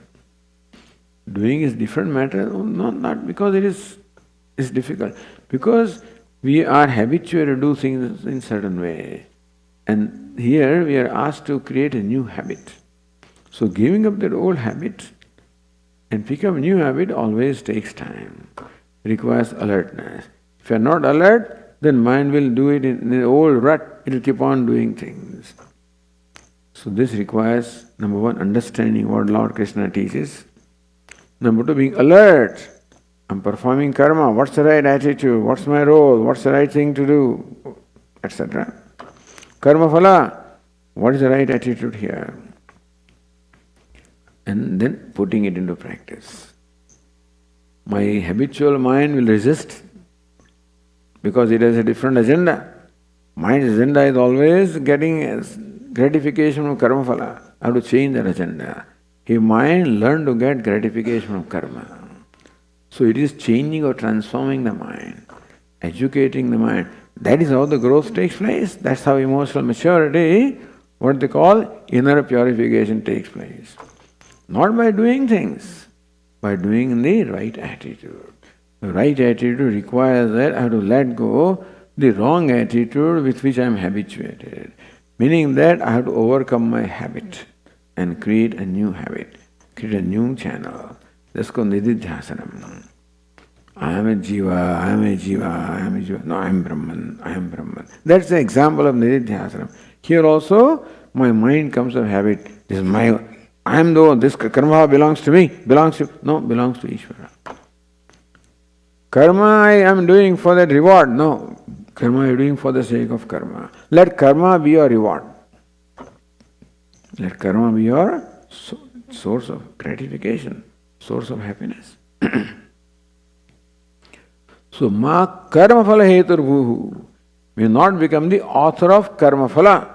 Doing is different matter, not because it is difficult, because we are habituated to do things in certain way. And here we are asked to create a new habit. So giving up that old habit and pick up a new habit always takes time, requires alertness. If you are not alert, then mind will do it in an old rut, it will keep on doing things. So this requires, number one, understanding what Lord Krishna teaches. Number two, being alert. I'm performing karma. What's the right attitude? What's my role? What's the right thing to do? Etc. Karma phala. What is the right attitude here? And then putting it into practice. My habitual mind will resist because it has a different agenda. Mind's agenda is always getting gratification from karma phala. I have to change that agenda. If mind learn to get gratification from karma, so it is changing or transforming the mind, educating the mind. That is how the growth takes place. That's how emotional maturity, what they call inner purification, takes place. Not by doing things, by doing the right attitude. The right attitude requires that I have to let go the wrong attitude with which I am habituated. Meaning that I have to overcome my habit and create a new habit, create a new channel. That's called nididhyasanam. I am a jiva, I am a jiva, I am a jiva. No, I am Brahman, I am Brahman. That's the example of nididhyasanam. Here also, my mind comes of habit. This is my, I am the one, this karma belongs to me, belongs to, no, belongs to Ishvara. Karma I am doing for that reward. No, karma I am doing for the sake of karma. Let karma be your reward. Let karma be your source of gratification, source of happiness. So, ma karma phala heturbhuhu. May not become the author of karma phala.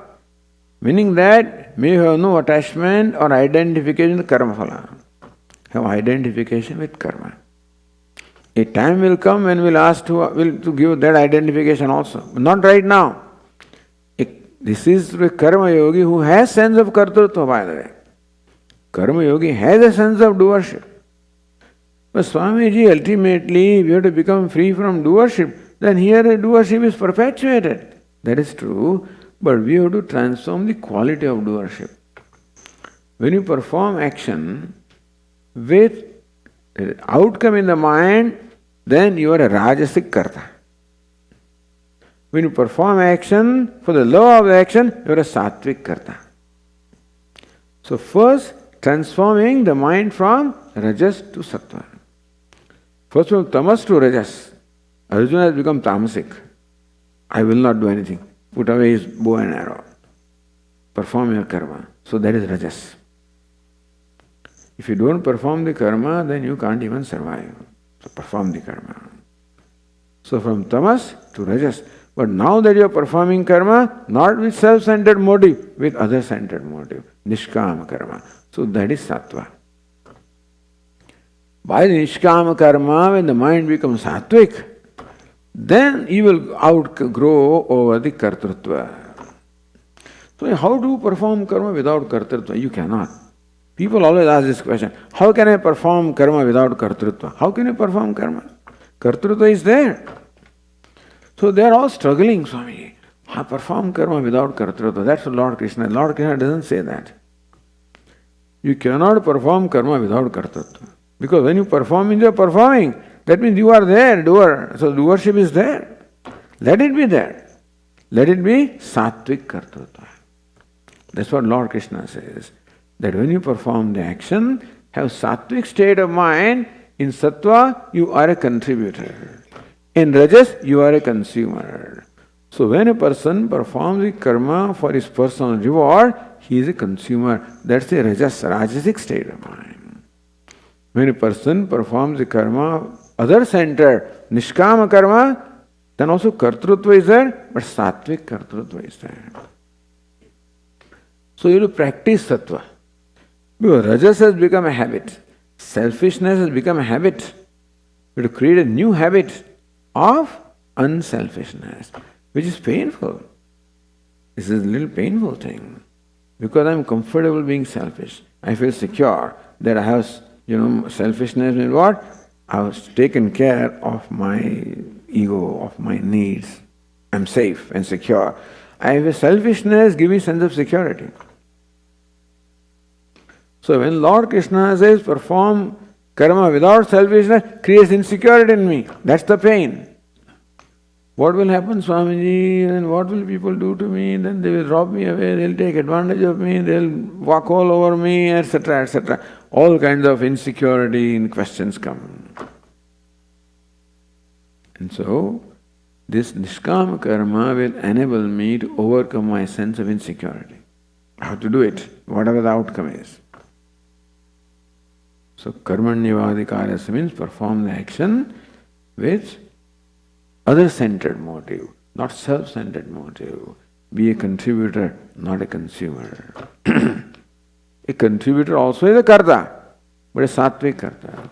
Meaning that may have no attachment or identification with karma phala. Have identification with karma. A time will come when we'll ask to give that identification also. But not right now. This is the karma yogi who has sense of kartrutva, by the way. Karma yogi has a sense of doership. But Swamiji, ultimately, we have to become free from doership. Then here doership is perpetuated. That is true. But we have to transform the quality of doership. When you perform action with outcome in the mind, then you are a rajasic karta. When you perform action for the love of the action, you are a sattvic karta. So first, transforming the mind from rajas to sattva. First from tamas to rajas. Arjuna has become tamasic. I will not do anything. Put away his bow and arrow. Perform your karma. So that is rajas. If you don't perform the karma, then you can't even survive. So perform the karma. So from tamas to rajas. But now that you are performing karma, not with self-centered motive, with other-centered motive. Nishkama karma. So that is sattva. By the nishkama karma, when the mind becomes sattvic, then you will outgrow over the kartrutva. So how do you perform karma without kartrutva? You cannot. People always ask this question, how can I perform karma without kartrutva? How can you perform karma? Kartrutva is there. So they are all struggling, Swami. I perform karma without kartrutva. That's what Lord Krishna. Lord Krishna doesn't say that. You cannot perform karma without kartrutva. Because when you perform means you are performing. That means you are there, doer. So doership is there. Let it be there. Let it be sattvic kartrutva. That's what Lord Krishna says. That when you perform the action, have sattvic state of mind. In sattva, you are a contributor. In rajas, you are a consumer. So when a person performs the karma for his personal reward, he is a consumer. That's the rajasic state of mind. When a person performs the karma, other-centered, nishkama karma, then also kartrutva is there, but sattvic kartrutva is there. So you have to practice sattva. Because rajas has become a habit. Selfishness has become a habit. You have to create a new habit of unselfishness, which is painful. This is a little painful thing. Because I am comfortable being selfish. I feel secure that I have, selfishness means what? I have taken care of my ego, of my needs. I am safe and secure. I have a selfishness giving me sense of security. So when Lord Krishna says perform karma without selfishness, creates insecurity in me. That's the pain. What will happen, Swamiji? And what will people do to me? Then they will rob me away, they'll take advantage of me, they'll walk all over me, etc., etc. All kinds of insecurity and questions come. And so, this nishkama karma will enable me to overcome my sense of insecurity. How to do it, whatever the outcome is. So, karmanyavadhikarasya means perform the action with other-centered motive, not self-centered motive. Be a contributor, not a consumer. A contributor also is a karta, but a sattvic karta.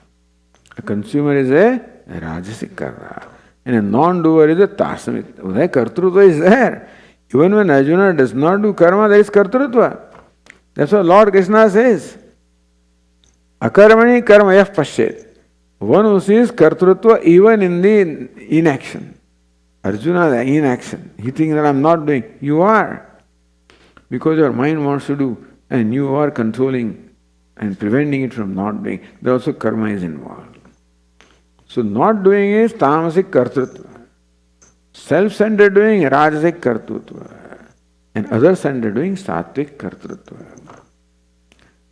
A consumer is a rajasic karta. And a non-doer is a tasamic. That kartrutva is there. Even when Arjuna does not do karma, there is kartrutva. That's what Lord Krishna says. Akarmani karma yah pashet. One who sees kartrutva even in the inaction. Arjuna is inaction. He thinks that I am not doing. You are. Because your mind wants to do and you are controlling and preventing it from not doing. There also karma is involved. So not doing is tamasic kartrutva. Self-centered doing rajasic kartrutva. And other-centered doing sattvic kartrutva.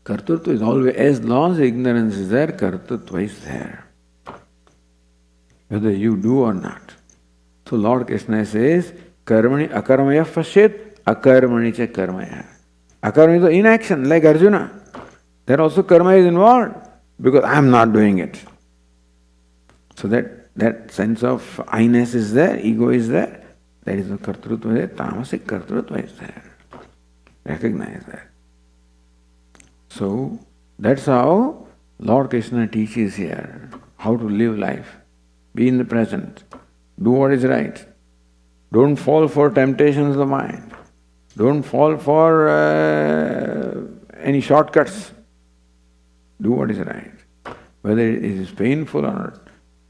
Kartrutva is always, as long as ignorance is there, kartrutva is there. Whether you do or not. So Lord Krishna says, karmani akarmaya pashet, akarmani cha karmaya. Akarmani is inaction, like Arjuna. There also karma is involved, because I am not doing it. So that sense of I-ness is there, ego is there. That is the kartrutva there, tamasic kartrutva is there. Recognize that. So, that's how Lord Krishna teaches here how to live life. Be in the present. Do what is right. Don't fall for temptations of the mind. Don't fall for any shortcuts. Do what is right. Whether it is painful or not.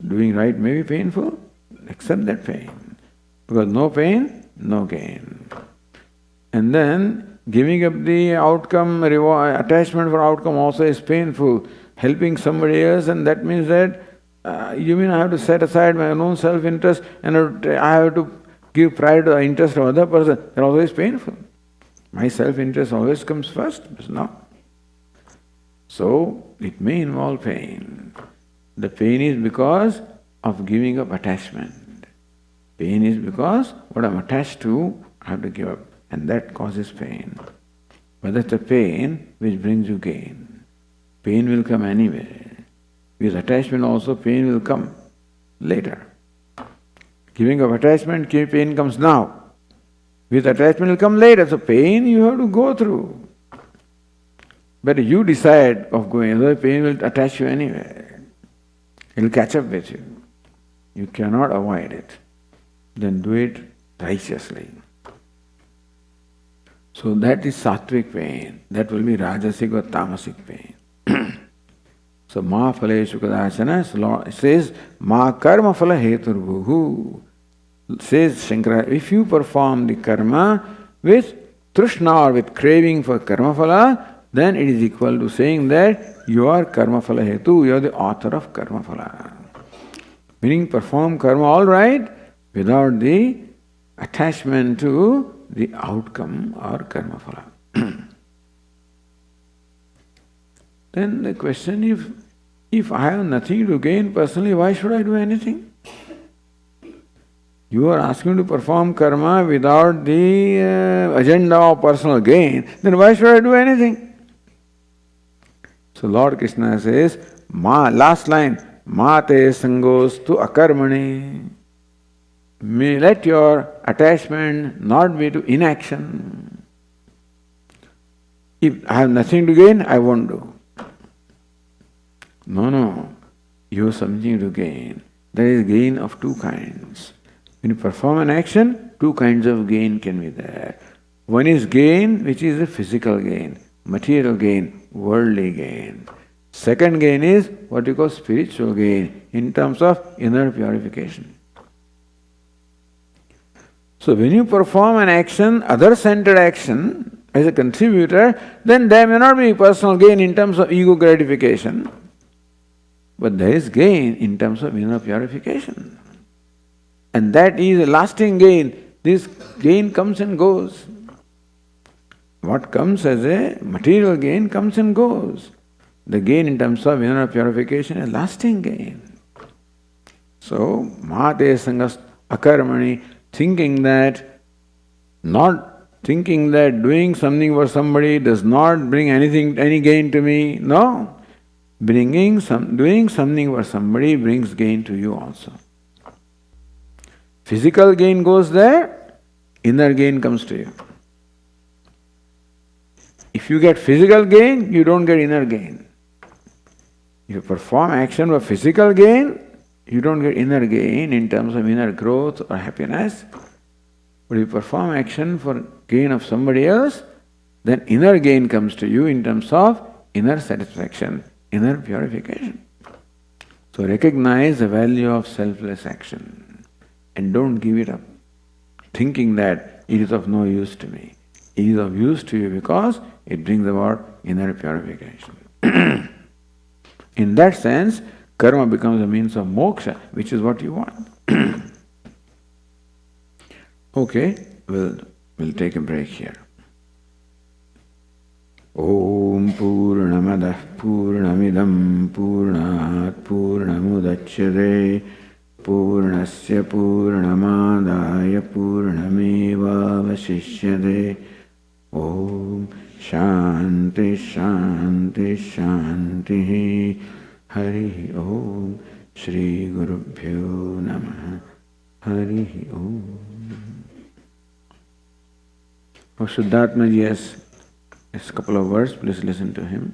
Doing right may be painful. Accept that pain. Because no pain, no gain. And then giving up the outcome, reward, attachment for outcome also is painful. Helping somebody else, and that means that you mean I have to set aside my own self-interest and I have to give pride to the interest of other person. That also is painful. My self-interest always comes first, but not. So it may involve pain. The pain is because of giving up attachment. Pain is because what I'm attached to, I have to give up. And that causes pain. But that's the pain which brings you gain. Pain will come anyway. With attachment also, pain will come later. Giving up attachment, pain comes now. With attachment will come later. So pain you have to go through. But you decide of going, otherwise pain will attach you anyway. It will catch up with you. You cannot avoid it. Then do it righteously. So that is sattvic pain. That will be rajasic or tamasic pain. So ma phaleshu kadachana says ma karma phala heturbuhu. Says Shankara, if you perform the karma with trishna or with craving for karma phala, then it is equal to saying that you are karma phala hetu, you are the author of karma phala. Meaning perform karma all right without the attachment to the outcome or karma phala. Then the question, if I have nothing to gain personally, why should I do anything? You are asking to perform karma without the agenda of personal gain, then why should I do anything? So Lord Krishna says, last line, Mate sangostu akarmani. May let your attachment not be to inaction. If I have nothing to gain, I won't do. No. You have something to gain. There is gain of two kinds. When you perform an action, two kinds of gain can be there. One is gain, which is a physical gain, material gain, worldly gain. Second gain is what you call spiritual gain in terms of inner purification. So when you perform an action, other-centered action, as a contributor, then there may not be personal gain in terms of ego gratification, but there is gain in terms of inner purification. And that is a lasting gain. This gain comes and goes. What comes as a material gain comes and goes. The gain in terms of inner purification is a lasting gain. So, Mahate Sangas Akarmani, not thinking that doing something for somebody does not bring any gain to me. No. Doing something for somebody brings gain to you also. Physical gain goes there, inner gain comes to you. If you get physical gain, you don't get inner gain. If you perform action for physical gain, you don't get inner gain in terms of inner growth or happiness. But if you perform action for gain of somebody else, then inner gain comes to you in terms of inner satisfaction, inner purification. So recognize the value of selfless action and don't give it up, thinking that it is of no use to me. It is of use to you because it brings about inner purification. In that sense, karma becomes a means of moksha, which is what you want. Okay, we'll take a break here. Om Purnamadah Purnamidam Purnat Purnamudachyate Purnasya Purnamadaya Purnameva Vasishyate. Om Shanti Shanti Shanti. Hari Om. Shri Gurubhyo Namaha. Hari Om. Shuddhatma ji has a couple of words, please listen to him.